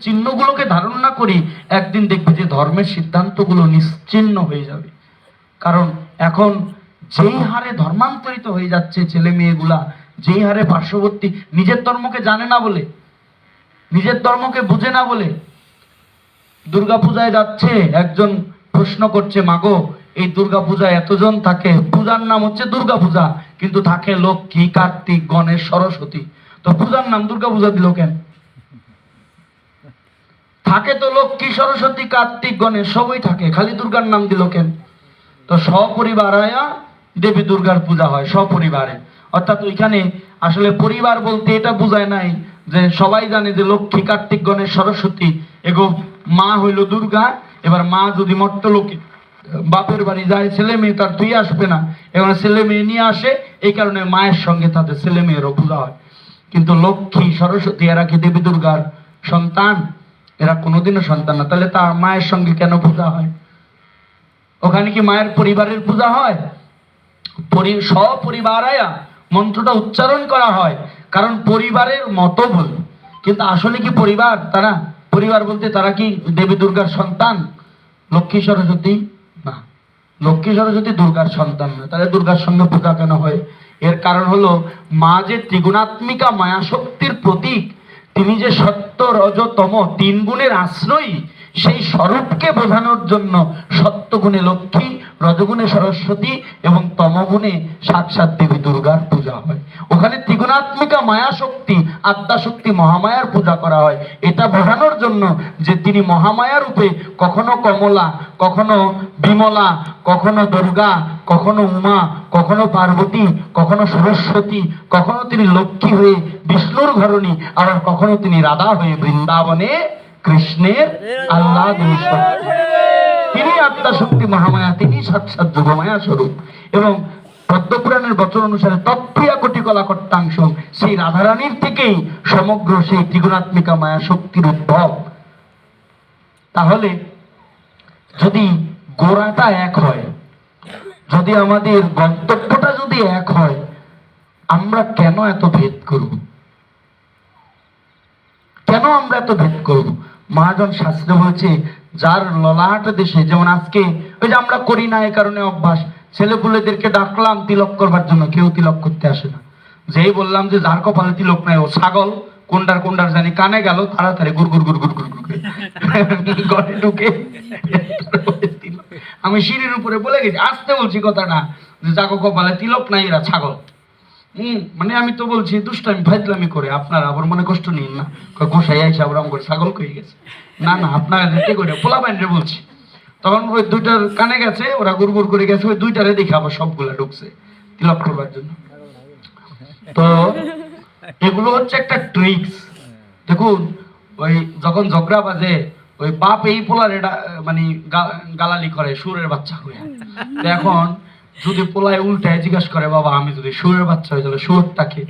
চিহ্নগুলোকে ধারণ না করি, একদিন দেখবে যে ধর্মের সিদ্ধান্তগুলো নিশ্চিহ্ন হয়ে যাবে। কারণ এখন যেই হারে ধর্মান্তরিত হয়ে যাচ্ছে ছেলে মেয়েগুলা, যেই হারে পার্শ্ববর্তী নিজের ধর্মকে জানে না বলে, নিজের ধর্মকে বুঝে না বলে, দুর্গাপূজায় যাচ্ছে, একজন প্রশ্ন করছে, মাগো এই দুর্গাপূজায় এতজন থাকে, পূজার নাম হচ্ছে দুর্গাপূজা, কিন্তু থাকে লক্ষ্মী, কার্তিক, গণেশ, সরস্বতী, তো পূজার নাম দুর্গাপূজা দিল কেন? থাকে তো লক্ষ্মী, সরস্বতী, কার্তিক, গণেশ সবই থাকে, খালি দুর্গার নাম দিল কেন? তো সপরিবার আয়া দেবী দুর্গার পূজা হয় সপরিবারে। অর্থাৎ ওইখানে আসলে পরিবার বলতে এটা বোঝায় নাই যে সবাই জানে যে লক্ষ্মী, কার্তিক, গণেশ, সরস্বতী এগো মা হইল দুর্গা। এবার মা যদি মর্তলোকে বাপের বাড়ি যায়, ছেলে মেয়ে তার তুই আসবে না, এবার ছেলে মেয়ে নিয়ে আসে, এই কারণে মায়ের সঙ্গে তাদের ছেলে মেয়েরও পূজা হয়। কিন্তু লক্ষ্মী, সরস্বতী এরা কি দেবী দুর্গার সন্তান? এরা কোনোদিনও সন্তান না, তাহলে তার মায়ের সঙ্গে কেন পূজা হয়? ওখানে কি মায়ের পরিবারের পূজা হয়? সপরিবার আয়া মন্ত্রটা উচ্চারণ করা হয়, কারণ পরিবারের মতো বলে। কিন্তু আসলে কি পরিবার তারা? পরিবার বলতে তারা কি দেবী দুর্গার সন্তান? লক্ষ্মী সরস্বতী না, লক্ষ্মী সরস্বতী দুর্গার সন্তান না, তাহলে দুর্গার সঙ্গে পূজা কেন হয়? এর কারণ হলো মা যে ত্রিগুণাত্মিকা মায়া শক্তির প্রতীক, তিনি যে সত্য, রজ, তম তিন গুণের আশ্রয়ী, সেই স্বরূপকে বোঝানোর জন্য সত্যগুণে লক্ষ্মী, রজগুণে সরস্বতী এবং তমগুণে সাক্ষাৎ দেবী দুর্গার পূজা হয়। ওখানে ত্রিগুণাত্মিকা মায়া শক্তি, আদ্যা শক্তি, মহামায়ার পূজা করা হয়, এটা বোঝানোর জন্য যে তিনি মহামায়া রূপে কখনো কমলা, কখনো বিমলা, কখনো দুর্গা, কখনো উমা, কখনো পার্বতী, কখনো সরস্বতী, কখনো তিনি লক্ষ্মী হয়ে বিষ্ণুর ঘরণী, আবার কখনো তিনি রাধা হয়ে বৃন্দাবনে কৃষ্ণের আহ্লাদ। তিনি আত্মা শক্তি মহামায়া, তিনি সাক্ষাৎ যোগমায়া স্বরূপ। এবং পদ্মপুরাণের বচন অনুসারে তৎপ্রিয়া কোটি কলা কর্তাংশ, সেই রাধারানীর থেকেই সমগ্র সেই ত্রিগুণাত্মিকা মায়া শক্তির উদ্ভব। তাহলে যদি গোড়াটা এক হয়, যদি আমাদের গন্তব্যটা যদি এক হয়, আমরা কেন এত ভেদ করব? কেন আমরা এত ভেদ করব? মহাজন শাস্ত্রে বলছে, যার ললাট দেশে, যেমন আজকে ওই যে আমরা করি না, এই কারণে অভ্যাস, ছেলেপুলেদেরকে ডাকলাম তিলক করবার জন্য, কেউ তিলক করতে আসে না। যেই বললাম যে যার কপালে তিলক নাই ও ছাগল, কোনটার কোনটার জানি কানে গেল, তাড়াতাড়ি গুড় গুড় গুড় গুড় গুড় গুড় ঘরে ঢুকে আমি সিঁড়ির উপরে বলে গেছি, আসতে বলছি কথাটা, যে যাকে কপালে তিলক নাই এরা ছাগল। মানে আমি তো বলছি দুষ্টামি ফাইজলামি করে, আপনারা আবার মনে কষ্ট নিন না, গোসাই আইসা আবার করে ছাগল কয়ে গেছে। না না, আপনারা যেতে করে পোলা বাইরে বলছি। তখন ওই দুইটার কানে গেছে, ওরা গুড় গুড় করে গেছে, ওই দুইটারে দেখে আবার সবগুলা ঢুকছে তিলক করবার জন্য। তো এগুলো হচ্ছে একটা ট্রিক্স। দেখুন, ওই যখন ঝগড়া বাজে, ওই বাপ এই পোলার এটা মানে গালালি করে সুরের বাচ্চা হয়ে। এখন যদি পোলায় উল্টায় জিজ্ঞাসা করে, বাবা আমি যদি সুরের বাচ্চা হয়ে তাহলে সুরটাকে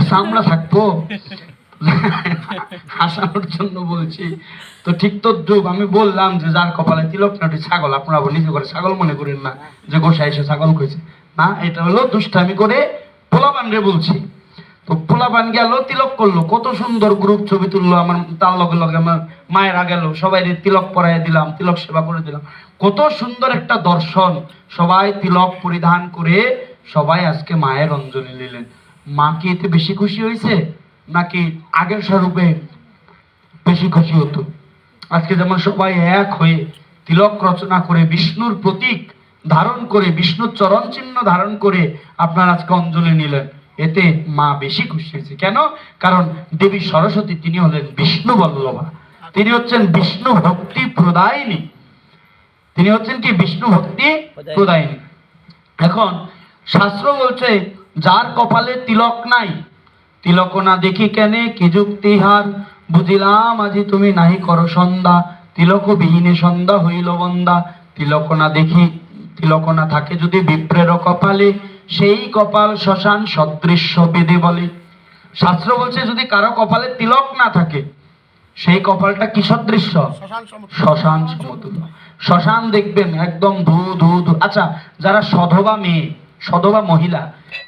চামড়া থাকবো? হাসানোর জন্য বলছি। তো ঠিক তো যুগ আমি বললাম যে যার কপালে তিলক না ছাগল, আপনারা নিজে করে ছাগল মনে করেন না যে গোসাই এসে ছাগল কইছে, না, এটা হলো দুষ্টামি করে পোলাপান রে বলছি। তো পোলাপান গেল তিলক করলো, কত সুন্দর গ্রুপ ছবি তুললো, আমার তার লগে লগে আমার মায়েরা গেল, সবাই তিলক পরাই দিলাম, তিলক সেবা করে দিলাম, কত সুন্দর একটা দর্শন। সবাই তিলক পরিধান করে সবাই আজকে মায়ের অঞ্জলি নিলেন। মা কি এতে বেশি খুশি হয়েছে নাকি আগের স্বরূপে বেশি খুশি হতো? আজকে যেমন সবাই এক হয়ে তিলক রচনা করে বিষ্ণুর প্রতীক ধারণ করে, বিষ্ণুর চরণ চিহ্ন ধারণ করে আপনার আজকে অঞ্জলি নিলেন, এতে মা বেশি খুশি হয়েছে। কেন? কারণ দেবী সরস্বতী তিনি হলেন বিষ্ণু বল্লভা, তিনি হচ্ছেন বিষ্ণু ভক্তি প্রদায়িনী, তিনি হচ্ছেন কি বিষ্ণু ভক্তি প্রদায়িনী। এখন শাস্ত্র বলছে, যার কপালে তিলক নাই, তিলক না দেখি কেনে কি যুক্তি হার, বুঝিলাম আজি তুমি নাহি করো সন্ধ্যা, তিলক বিহীনে সন্ধ্যা হইল বন্দা। তিলক না দেখি, তিলক না থাকে যদি বিপ্রের কপালে, সেই কপাল শ্মশান সদৃশ্য বেদে বলে। শাস্ত্র বলছে যদি কারো কপালে তিলক না থাকে, সেই কপালটা কি সদৃশ্য? শ্মশান সমতুল্য। শ্মশান দেখবেন একদম ধু ধু ধু। আচ্ছা, যারা সধবা মেয়ে, সধবা মহিলা,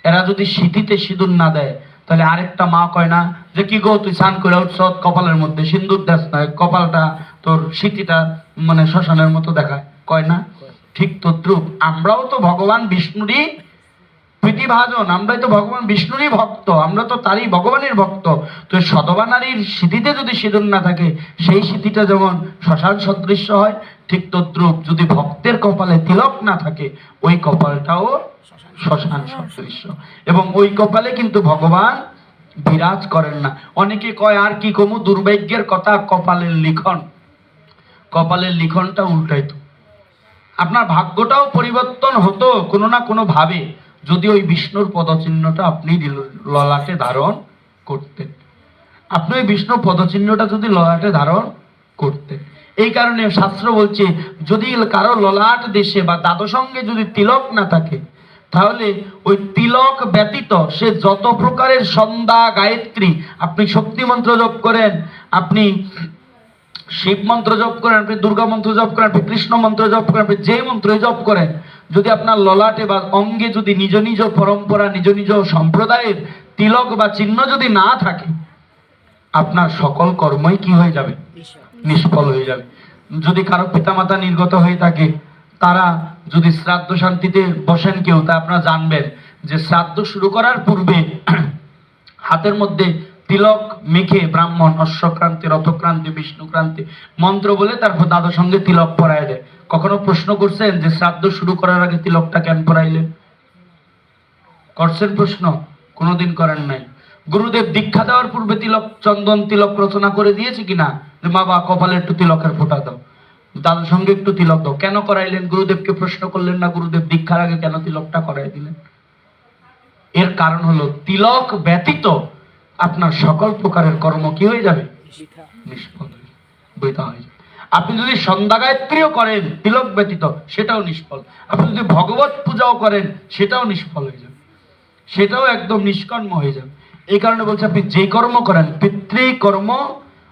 এরা যদি সিঁথিতে সিঁদুর না দেয় তাহলে আরেকটা মা কয় না যে কি গো তুই স্নান করে উঠছ, কপালের মধ্যে সিন্দুর দেশ না, কপালটা তোর স্মৃতিটা মানে শ্মশানের মতো দেখায়, কয় না? ঠিক তদ্রুপ আমরাও তো ভগবান বিষ্ণুরই প্রীতিভাজন, আমরাই তো ভগবান বিষ্ণুরই ভক্ত, আমরা তো তারই ভগবানের ভক্ত। তো সধবা নারীর স্মৃতিতে যদি সিঁদুর না থাকে, সেই স্মৃতিটা যেমন শ্মশান সদৃশ্য হয়, ঠিক তদ্রুপ যদি ভক্তের কপালে তিলক না থাকে, ওই কপালটাও শ্মশান সদৃশ্য। এবং ওই কপালে কিন্তু ভগবান বিরাজ করেন না। অনেকে কয় আর কি কমু, দুর্ভাগ্যের কথা, কপালের লিখন। কপালের লিখনটা উল্টাইতো, আপনার ভাগ্যটাও পরিবর্তন হতো কোনো না কোনো ভাবে, যদি ওই বিষ্ণুর পদচিহ্নটা আপনি ললাটে ধারণ করতেন। আপনি ওই বিষ্ণুর পদচিহ্নটা যদি ললাটে ধারণ করতেন। এই কারণে শাস্ত্র বলছে যদি কারো ললাট দেশে বা দাদসঙ্গে যদি তিলক না থাকে, তাহলে ওই তিলক ব্যতীত সে যত প্রকারের সন্ধ্যা গায়ত্রী, আপনি শক্তি মন্ত্র জপ করেন, আপনি শিব মন্ত্র জপ করেন, আপনি দুর্গা মন্ত্র জপ করেন, আপনি কৃষ্ণ মন্ত্র জপ করেন, আপনি যে মন্ত্র জপ করেন, যদি আপনার ললাটে বা অঙ্গে যদি নিজ নিজ পরম্পরা, নিজ নিজ সম্প্রদায়ের তিলক বা চিহ্ন যদি না থাকে, আপনার সকল কর্মই কি হয়ে যাবে? নিষ্ফল হয়ে যাবে। যদি কারো পিতামাতা নির্গত হয়ে থাকে, তারা যদি শ্রাদ্ধ শান্তিতে বসেন কেউ, তা আপনারা জানবেন যে শ্রাদ্ধ শুরু করার পূর্বে হাতের মধ্যে তিলক মেখে ব্রাহ্মণ অশ্বক্রান্তি, রথক্রান্তি, বিষ্ণুক্রান্তি মন্ত্র বলে তারপর দাদার সঙ্গে তিলক পরায় দেয়। কখনো প্রশ্ন করছেন যে শ্রাদ্ধ শুরু করার আগে তিলকটা কেন পরাইলেন? করছেন প্রশ্ন? কোনোদিন করেন নাই। গুরুদেব দীক্ষা দেওয়ার পূর্বে তিলক, চন্দন তিলক রচনা করে দিয়েছে কিনা, যে বাবা কপালে একটু তিলকের ফোঁটা দাও, দাদার সঙ্গে একটু তিলক দাও, কেন করাইলেন? গুরুদেবকে প্রশ্ন করলেন না, গুরুদেব দীক্ষার আগে কেন তিলকটা করাই দিলেন? এর কারণ হলো তিলক ব্যতীত আপনার সকল প্রকারের কর্ম কি হয়ে যাবে? নিষ্ফল বৈধা হয়ে যাবে। আপনি যদি সন্ধ্যা গায়ত্রীও করেন তিলক ব্যতীত, সেটাও নিষ্ফল। আপনি যদি ভগবত পূজাও করেন, সেটাও নিষ্ফল হয়ে যাবে, সেটাও একদম নিষ্কর্ম হয়ে যাবে। এই কারণে বলছে আপনি যে কর্ম করেন, পিতৃকর্ম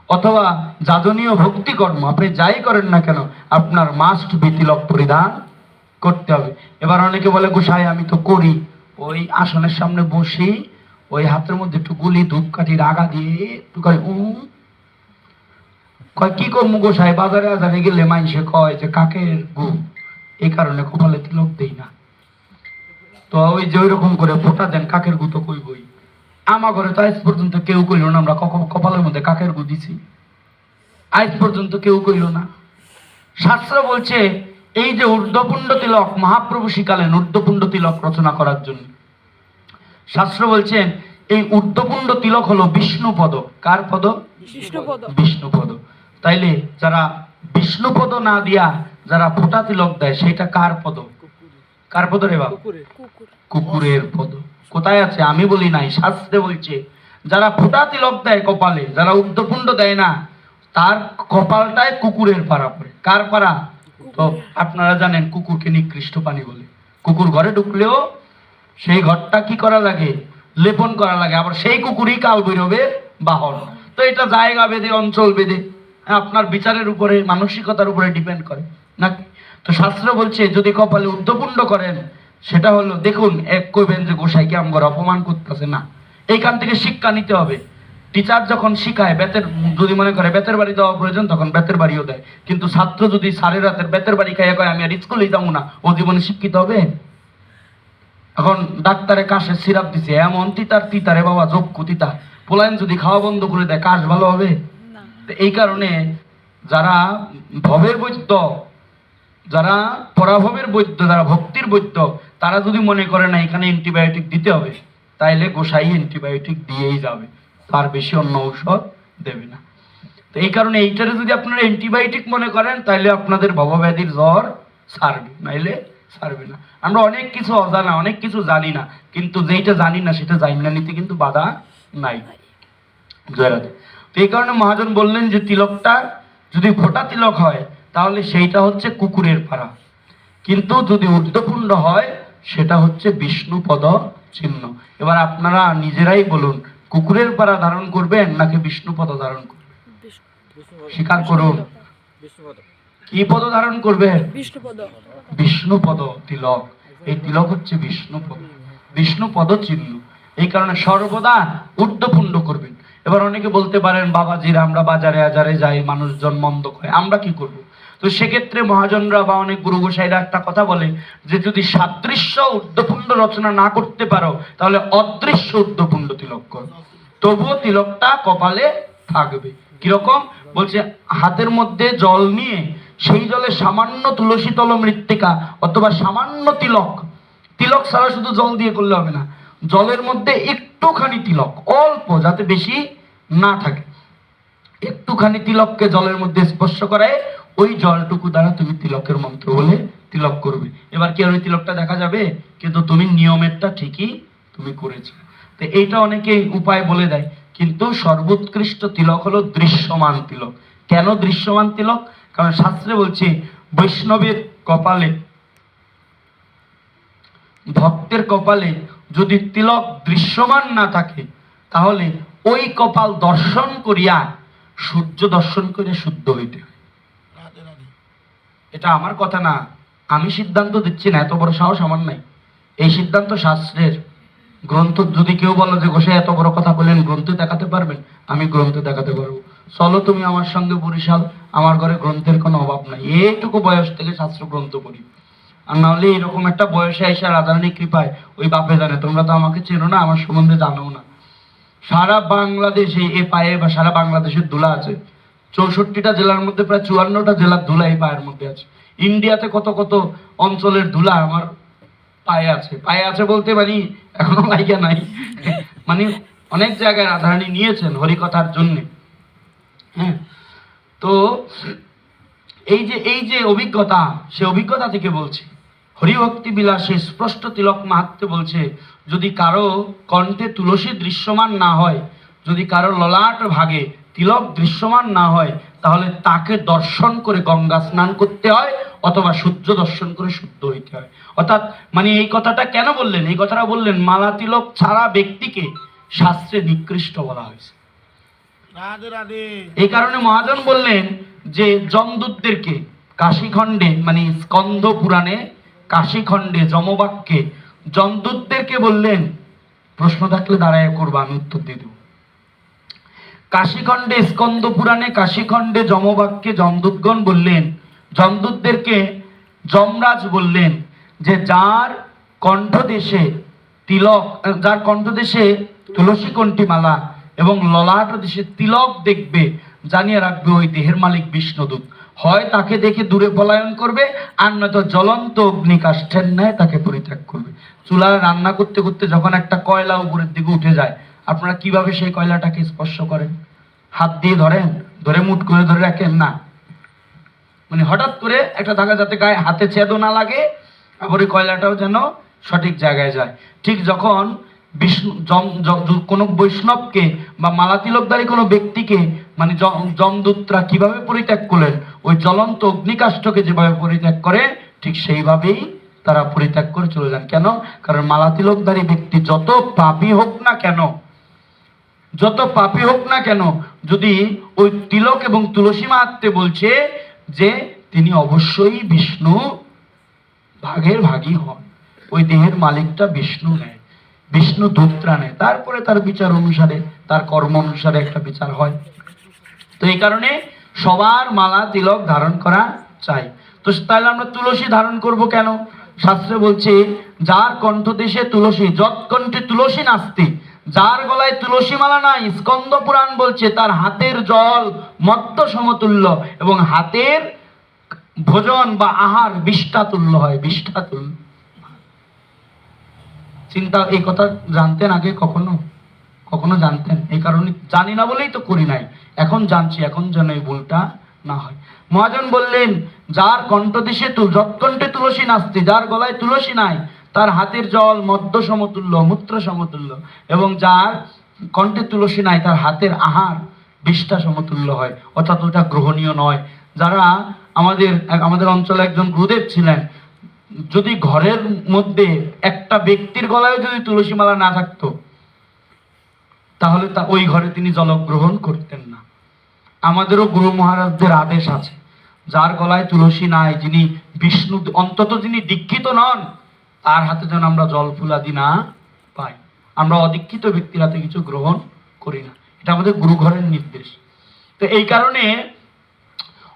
অথবা যাজনীয় ভক্তি কর্ম, আপনি যাই করেন না কেন, আপনার মাস্ট বি তিলক পরিধান করতে হবে। এবার অনেকে বলে গোসাই আমি তো করি, ওই আসনের সামনে বসি, ওই হাতের মধ্যে একটু গুলি ধূপকাঠির আগা দিয়ে একটু কয় কয় কি করবো গোসাই, বাজারে আজারে গেলে মানুষে কয় যে কাকের গু, এই কারণে কপালে তিলক দেই না। তো ওই যে ওই রকম করে ফোঁটা দেন, কাকের গু তো কইবই। আমার ঘরে তো আজ পর্যন্ত কেউ কইল না আমরা কপালের মধ্যে কাকের গু দিছি, আজ পর্যন্ত কেউ কইল না। শাস্ত্র বলছে এই যে ঊর্ধ্বপুণ্ড তিলক, মহাপ্রভু শিখালেন ঊর্ধ্বপুণ্ড তিলক রচনা করার জন্য। শাস্ত্র বলছেন এই ঊর্ধ্বপুণ্ড তিলক হলো বিষ্ণু পদ। কার পদ? বিষ্ণু পদ। তাইলে যারা বিষ্ণু পদ না দিয়া যারা ফোঁটা তিলক দেয়, সেটা কার পদ? কার পদ রে বাবা? কুকুরের পদ। কোথায় আছে? আমি বলি নাই, শাস্ত্রে বলছে যারা ফোঁটা তিলক দেয় কপালে, যারা ঊর্ধ্বপুণ্ড দেয় না, তার কপালটায় কুকুরের পাড়া পড়ে। কার পাড়া? তো আপনারা জানেন কুকুরকে নিকৃষ্ট প্রাণী বলে। কুকুর ঘরে ঢুকলেও সেই ঘরটা কি করা লাগে? লেপন করা লাগে। আবার সেই কুকুরই কাল ভৈরবের বাহন। তো এটা জায়গা বেঁধে, অঞ্চল বেঁধে, আপনার বিচারের উপরে, মানসিকতার উপরে ডিপেন্ড করে নাকি। তো শাস্ত্র বলছে যদি কপালে ঊর্ধ্বপুণ্ড করেন, সেটা হলো, দেখুন এক কইবেন যে গোসাইকে আমার অপমান করতেছে না, এইখান থেকে শিক্ষা নিতে হবে। টিচার যখন শিখায়, বেতের যদি মনে করে বেতের বাড়ি দেওয়া প্রয়োজন, তখন বেতের বাড়িও দেয়। কিন্তু ছাত্র যদি সাড়ে রাতের বেতের বাড়ি খাইয়া কয় আমি আর স্কুলেই যাবো না, ও জীবনে শিক্ষিত হবে? এখন ডাক্তারে কাশের সিরাপ দিছে, এমন তিতার তিতারে বাবা, যোগ্য তিতা, পোলাইন যদি খাওয়া বন্ধ করে দেয়, কাশ ভালো হবে? এই কারণে যারা ভবের বৈদ্য, যারা পরাভবের বৈদ্য, যারা ভক্তির বৈদ্য, তারা যদি মনে করে না এখানে অ্যান্টিবায়োটিক দিতে হবে, তাইলে গোসাই অ্যান্টিবায়োটিক দিয়েই যাবে, তার বেশি অন্য ঔষধ দেবে না। তো এই কারণে এইটারে যদি আপনারা অ্যান্টিবায়োটিক মনে করেন, তাইলে আপনাদের ভবব্যাধির জ্বর সারবে, নাইলে সারবে না। আমরা অনেক কিছু অজানা, অনেক কিছু জানি না, কিন্তু যেইটা জানি না সেটা জানি না নিতে কিন্তু বাধা নাই। জয়রাধে। তো এই কারণে মহাজন বললেন যে তিলকটা যদি ফোঁটা তিলক হয়, তাহলে সেইটা হচ্ছে কুকুরের পাড়া, কিন্তু যদি ঊর্ধ্বপুণ্ড হয়, সেটা হচ্ছে বিষ্ণু পদ চিহ্ন। এবার আপনারা নিজেরাই বলুন, কুকুরের পাড়া ধারণ করবেন নাকি বিষ্ণু পদ ধারণ করবেন? স্বীকার করুন, কি পদ ধারণ করবে? বিষ্ণু পদ তিলক। এই তিলক হচ্ছে বিষ্ণু পদ, বিষ্ণু পদ চিহ্ন। এই কারণে সর্বদা ঊর্ধ্বপুণ্ড করবেন। এবার অনেকে বলতে পারেন, বাবাজিরা আমরা বাজারে আজারে যাই, মানুষজন মন্দ করে, আমরা কি করব? তো সেক্ষেত্রে মহাজনরা বা অনেক গুরু গোসাইরা একটা কথা বলে যে যদি সাদৃশ্য ঊর্ধ্বপুণ্ড রচনা না করতে পারো তাহলে অদৃশ্য ঊর্ধ্বপুণ্ড তিলক করো, তবুও তিলকটা কপালে থাকবে। কিরকম বলছে, হাতের মধ্যে জল নিয়ে সেই জলে সামান্য তুলসী তল মৃত্তিকা অথবা সামান্য তিলক, তিলক ছাড়া শুধু জল দিয়ে করলে হবে না, জলের মধ্যে একটুখানি তিলক, অল্প, যাতে বেশি না থাকে, একটুখানি তিলককে জলের মধ্যে স্পর্শ করায় ওই জলটুকু দ্বারা তুমি তিলকের মন্ত্র বলে তিলক করবে। এবার কি ওই তিলকটা দেখা যাবে, কিন্তু তুমি নিয়মেরটা ঠিকই তুমি করেছো। তো এইটা অনেকে উপায় বলে দেয়, কিন্তু সর্বোৎকৃষ্ট তিলক হলো দৃশ্যমান তিলক। কেন দৃশ্যমান তিলক? কারণ শাস্ত্রে বলছে বৈষ্ণবের কপালে, ভক্তের কপালে যদি তিলক দৃশ্যমান না থাকে তাহলে ওই কপাল দর্শন করিয়া সূর্য দর্শন করে শুদ্ধ হইতে হয়। এটা আমার কথা না, আমি সিদ্ধান্ত দিচ্ছি না, এত বড় সাহস আমার নাই। এই সিদ্ধান্ত শাস্ত্রের, গ্রন্থ। যদি কেউ বলো যে গোসাই এত বড় কথা বলেন, গ্রন্থে দেখাতে পারবেন? আমি গ্রন্থে দেখাতে পারবো। চলো তুমি আমার সঙ্গে বরিশাল, আমার ঘরে গ্রন্থের কোনো অভাব নাই, এইটুকু বয়স থেকে শাস্ত্র গ্রন্থ পড়ি। আর না হলে এরকম একটা বয়সে এসে রাধারানী কৃপায় ওই বাপে জানে, তোমরা তো আমাকে চেনো না, আমার সম্বন্ধে জানো না। সারা বাংলাদেশে এ পায়ে বা সারা বাংলাদেশের ধুলা আছে, 64টা জেলার মধ্যে প্রায় 54টা জেলার ধুলা এই পায়ের মধ্যে আছে। ইন্ডিয়াতে কত কত অঞ্চলের ধুলা আমার পায়ে আছে। পায়ে আছে বলতে মানে এখনো লাইগা নাই, মানে অনেক জায়গায় রাধারানী নিয়েছেন হরিকথার জন্য। হ্যাঁ, তো এই যে অভিজ্ঞতা, সে অভিজ্ঞতা থেকে বলছি। হরিভক্তি বিলাসে স্পষ্ট তিলক মাহাত্ম্য বলছে, যদি কারো কণ্ঠে তুলসী দৃশ্যমান না হয়, যদি কারো ললাট ভাগে তিলক দৃশ্যমান না হয়, তাহলে তাকে দর্শন করে গঙ্গা স্নান করতে হয় অথবা সূর্য দর্শন করে শুদ্ধ হইতে হয়। অর্থাৎ মানে এই কথাটা কেন বললেন? এই কথাটা বললেন মালা তিলক ছাড়া ব্যক্তিকে শাস্ত্রে নিকৃষ্ট বলা হয়েছে। এই কারণে মহাজন বললেন যে যমদূতদেরকে কাশীখণ্ডে, মানে স্কন্দ পুরাণে কাশীখণ্ডে যমবাক্যে যমদূতদেরকে বললেন, প্রশ্ন থাকলে দাঁড়ায় করবো, আমি উত্তর দিয়ে দেব। কাশীখণ্ডে, স্কন্দ পুরাণে কাশীখণ্ডে যমবাক্যে যমদূতগণ বললেন, যমদূতদেরকে যমরাজ বললেন যে যার কণ্ঠদেশে তিলক, যার কণ্ঠদেশে তুলসী কণ্ঠী মালা এবং ললাট দেশে তিলক দেখবে, জানিয়ে রাখবে ওই দেহের মালিক বিষ্ণুদূত। হয় তাকে দেখে দূরে পলায়ন করবে, আর নয়তো জ্বলন্ত অগ্নিকাষ্ঠের ন্যায় তাকে পরিত্যাগ করবে। চুলায় রান্না করতে করতে যখন একটা কয়লা উপরের দিকে উঠে যায়, আপনারা কিভাবে সেই কয়লাটাকে স্পর্শ করেন? হাত দিয়ে ধরেন, ধরে মুঠ করে ধরে রাখেন না, মানে হঠাৎ করে একটা ধাক্কা, যাতে গায়ে হাতে ছেদও না লাগে, আবার ওই কয়লাটাও যেন সঠিক জায়গায় যায়। ঠিক যখন বিষ্ণু কোনো বৈষ্ণবকে বা মালা তিলকধারী কোনো ব্যক্তিকে মানে যমদূতরা কিভাবে পরিত্যাগ করলেন, ওই জ্বলন্ত অগ্নিকাষ্ঠকে যেভাবে পরিত্যাগ করে, ঠিক সেইভাবেই তারা পরিত্যাগ করে চলে যান। কেন? কারণ মালা তিলকধারী ব্যক্তি যত পাপী হোক না কেন, যত পাপী হোক না কেন, যদি ওই তিলক এবং তুলসী মাহাত্ম্যে বলছে যে তিনি অবশ্যই বিষ্ণু ভাগের ভাগী হন, ওই দেহের মালিকটা বিষ্ণু নেয়, বিষ্ণু দূতরা নেয়, তারপরে তার বিচার অনুসারে, তার কর্ম অনুসারে একটা বিচার হয়। তো এই কারণে সবার মালা তিলক ধারণ করা চাই। তো তাহলে আমরা তুলসী ধারণ করব কেন? শাস্ত্রে বলছে যার কণ্ঠদেশে তুলসী, যৎকণ্ঠে তুলসী নাস্তি, যার গলায় তুলসী মালা নাই, স্কন্দ পুরাণ বলছে তার হাতের জল মত্ত সমতুল্য এবং হাতের ভোজন বা আহার বিষ্ঠা তুল্য হয়, বিষ্ঠা তুল্য। চিন্তা, এই কথা জানতেন আগে কখনো? কখনো জানতেন? এই কারণে জানি না বলেই তো করি নাই, এখন জানছি, এখন যেন এই ভুলটা না হয়। মহাজন বললেন যার কণ্ঠদেশে যৎকণ্ঠে তুলসী নাস্তি, যার গলায় তুলসী নাই, তার হাতের জল মধ্য সমতুল্য, মূত্র সমতুল্য, এবং যার কণ্ঠে তুলসী নাই, তার হাতের আহার বিষ্ঠা সমতুল্য হয়, অর্থাৎ ওটা গ্রহণীয় নয়। যারা আমাদের অঞ্চলে একজন গুরুদেব ছিলেন, যদি ঘরের মধ্যে একটা ব্যক্তির গলায় যদি তুলসী মালা না থাকতো, তাহলে ওই ঘরে তিনি জলগ্রহণ করতেন না। আমাদেরও গুরু মহারাজদের আদেশ আছে, যার গলায় তুলসী নাই, যিনি বিষ্ণু, অন্তত যিনি দীক্ষিত নন, তার হাতে যেন আমরা জল ফুলাদি না পাই। আমরা অদীক্ষিত ব্যক্তির হাতে কিছু গ্রহণ করি না, এটা আমাদের গুরু ঘরের নির্দেশ। তো এই কারণে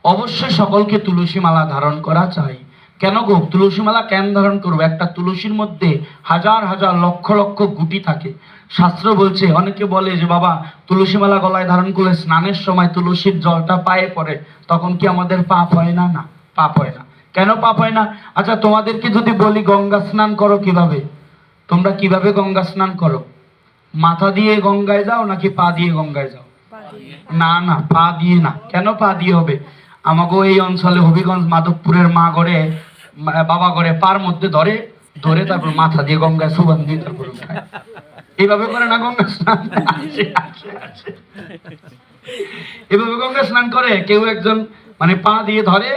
অবশ্যই সকলকে তুলসী মালা ধারণ করা চাই। কেন গো, তুলসী মালা কেন ধারণ করবো? একটা তুলসীর মধ্যে হাজার হাজার লক্ষ লক্ষ গুটি থাকে। শাস্ত্র বলছে, অনেকে বলে যে বাবা তুলসী মালা গলায় ধারণ করলে স্নানের সময় তুলসীর জলটা পায়ে পড়ে, তখন কি আমাদের পাপ হয় না? না, পাপ হয় না। কেন পাপ হয় না? আচ্ছা তোমাদেরকে যদি বলি গঙ্গা স্নান করো কিভাবে, তোমরা কিভাবে গঙ্গা স্নান করো? মাথা দিয়ে গঙ্গায় যাও নাকি পা দিয়ে গঙ্গায় যাও? না না, পা দিয়ে না। কেন পা দিয়ে হবে? আমাগো এই অঞ্চলে হবিগঞ্জ মাধবপুরের মা ঘরে বাবা ঘরে পার মধ্যে ধরে ধরে তারপর মাথা দিয়ে গঙ্গায় সুবান দিয়ে তারপর উঠায়। এইভাবে করে না গঙ্গা স্নান? এভাবে গঙ্গা স্নান করে কেউ একজন, মানে পা দিয়ে ধরে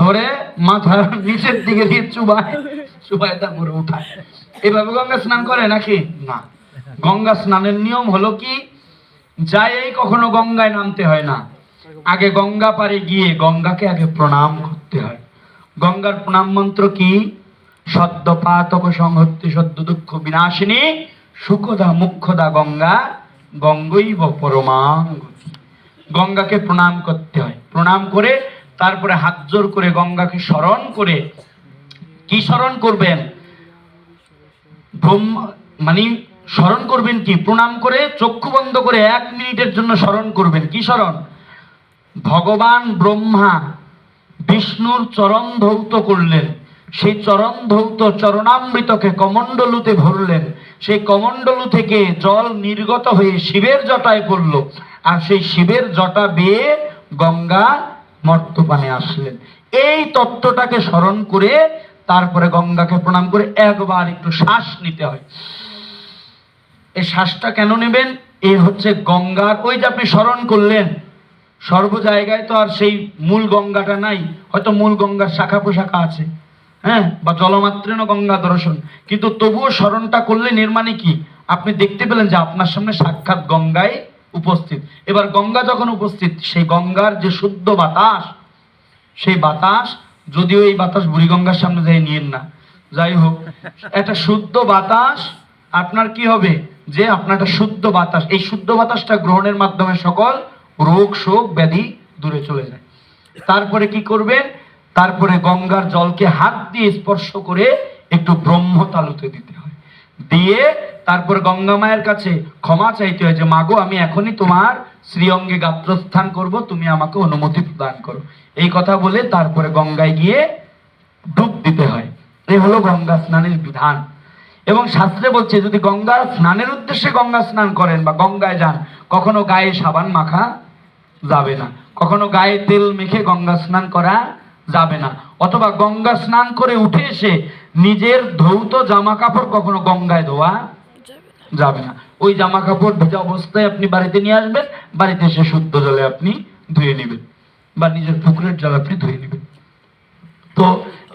ধরে মাথার নিচের দিকে দিয়ে চুবায় চুবায় তারপর উঠায়। এইভাবে গঙ্গা স্নান করে নাকি? না। গঙ্গা স্নানের নিয়ম হলো কি, যাই কখনো গঙ্গায় নামতে হয় না, আগে গঙ্গা পারে গিয়ে গঙ্গাকে আগে প্রণাম করতে হয়। গঙ্গার প্রণাম মন্ত্র কি? সদ্য পাতক সংহতি সদ্য দুঃখ বিনাশিনী সুখদা মুখ্যদা গঙ্গা গঙ্গৈব পরমাং গতি। গঙ্গাকে প্রণাম করতে হয়। প্রণাম করে তারপরে হাত জোর করে গঙ্গাকে স্মরণ করে, কি স্মরণ করবেন? ব্রহ্মা, মানে স্মরণ করবেন কি? প্রণাম করে চক্ষু বন্ধ করে 1 মিনিটের জন্য স্মরণ করবেন। কি স্মরণ? ভগবান ব্রহ্মা বিষ্ণুর চরণ ধৌত করলেন, সেই চরণ ধৌত চরণামৃতকে কমণ্ডলুতে ভরলেন, সেই কমণ্ডলু থেকে জল নির্গত হয়ে শিবের জটায় পড়ল, আর সেই শিবের জটা বেয়ে গঙ্গা মর্তপানে আসলেন। এই তত্ত্বটাকে স্মরণ করে তারপরে গঙ্গাকে প্রণাম করে একবার একটু শ্বাস নিতে হয়। এই শ্বাসটা কেন নেবেন? এই হচ্ছে গঙ্গার, ওই যে আপনি স্মরণ করলেন, সর্ব জায়গায় তো আর সেই মূল গঙ্গাটা নাই, হয়তো মূল গঙ্গার শাখা প্রশাখা আছে, হ্যাঁ, বা জলমাত্রেন গঙ্গা দর্শন, কিন্তু তবুও স্মরণটা করলেন। এর মানে কি? আপনি দেখতে পেলেন যে আপনার সামনে সাক্ষাৎ গঙ্গায় উপস্থিত। এবার গঙ্গা যখন উপস্থিত, সেই গঙ্গার যে শুদ্ধ বাতাস, সেই বাতাস, যদিও এই বাতাস বুড়িগঙ্গার সামনে যাই নিয়েন না, যাই হোক, একটা শুদ্ধ বাতাস আপনার কি হবে? যে আপনার একটা শুদ্ধ বাতাস, এই শুদ্ধ বাতাসটা গ্রহণের মাধ্যমে সকল রোগ শোক ব্যাধি দূরে চলে যায়। তারপরে কি করবেন? তারপরে গঙ্গার জলকে হাত দিয়ে স্পর্শ করে একটু ব্রহ্ম তালুতে দিতে হয়, দিয়ে তারপর গঙ্গা মায়ের কাছে ক্ষমা চাইতে হয় যে মাগো আমি এখনই তোমার শ্রীঅঙ্গে গাত্রস্থান করব, তুমি আমাকে অনুমতি প্রদান করো। এই কথা বলে তারপরে গঙ্গায় গিয়ে ডুব দিতে হয়। এই হলো গঙ্গা স্নানের বিধান। এবং শাস্ত্রে বলছে যদি গঙ্গা স্নানের উদ্দেশ্যে গঙ্গা স্নান করেন বা গঙ্গায় যান, কখনো গায়ে সাবান মাখা যাবে না, কখনো গায়ে তেল মেখে গঙ্গা স্নান করা যাবে না, অথবা গঙ্গা স্নান করে উঠে এসে নিজের ধৌত জামা কাপড় কখনো গঙ্গায় ধোয়া যাবে না। ওই জামা কাপড় ভেজা অবস্থায় আপনি বাড়িতে নিয়ে আসবেন, বাড়িতে এসে শুদ্ধ জলে আপনি ধুয়ে নেবেন, বা নিজের পুকুরের জল আপনি ধুয়ে নেবেন। তো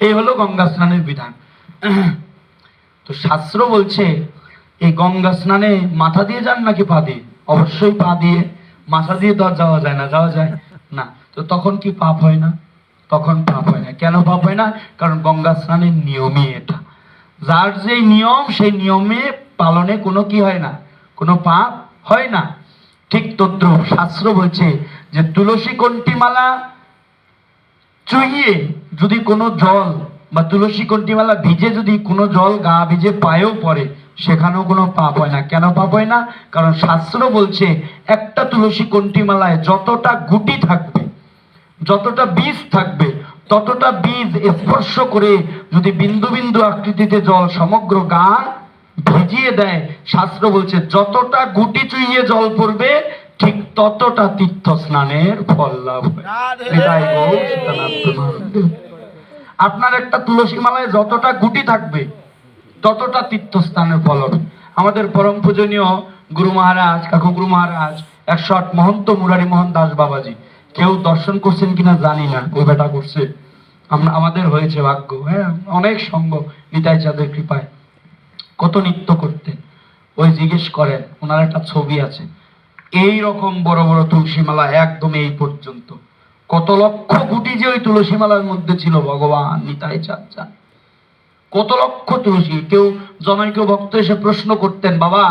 এই হলো গঙ্গা স্নানের বিধান। তো শাস্ত্র বলছে এই গঙ্গা স্নানে মাথা দিয়ে যান নাকি পা দিয়ে? অবশ্যই পা দিয়ে। মাথা দিয়ে তো আর যাওয়া যায় না, যাওয়া যায় না। তো তখন কি পাপ হয় না? তখন পাপ হয় না। কেন পাপ হয় না? কারণ গঙ্গা স্নানের নিয়মই এটা। যার যে নিয়ম, সেই নিয়মে পালনে কোনো কি হয় না, কোনো পাপ হয় না। ঠিক তদ্রূপ শাস্ত্র বলছে যে তুলসী কণ্ঠিমালা চুইয়ে যদি কোনো জল, বা তুলসী কণ্ঠিমালা ভিজে যদি কোনো জল গা ভিজে পায়েও পড়ে, সেখানেও কোনো পাপ হয় না। কেন পাপ হয় না? কারণ শাস্ত্র বলছে একটা তুলসী কণ্ঠিমালায় যতটা গুটি থাকবে, যতটা বীজ থাকবে, ততটা বীজ স্পর্শ করে যদি বিন্দু বিন্দু আকৃতিতে জল সমগ্র গা ভিজিয়ে দেয়, শাস্ত্র বলছে যতটা গুটি চুইয়ে জল পড়বে ঠিক ততটা তীর্থ স্নানের ফল লাভ হয়। আপনার একটা তুলসী মালায় যতটা গুটি থাকবে ততটা তীর্থস্থানের ফল হবে। আমাদের পরম পূজনীয় গুরু মহারাজ, কাকু গুরু মহারাজ 108 মহন্ত মুরারি মোহন দাস বাবাজি, কেউ দর্শন করছেন কিনা জানি না, ওই বেটা করছে, আমাদের হয়েছে ভাগ্য, হ্যাঁ, অনেক সঙ্গ নিতাই চাঁদের কৃপায়, কত নৃত্য করতেন। ওই জিজ্ঞেস করেন, ওনার একটা ছবি আছে, এই রকম বড় বড় তুলসী মালা একদম এই পর্যন্ত, কত লক্ষ গুটি যে ওই তুলসী মালার মধ্যে ছিল ভগবান নিতাই চাঁদ জান। কত লক্ষ তুলসী। কেউ জনৈক ভক্ত এসে প্রশ্ন করতেন, বাবা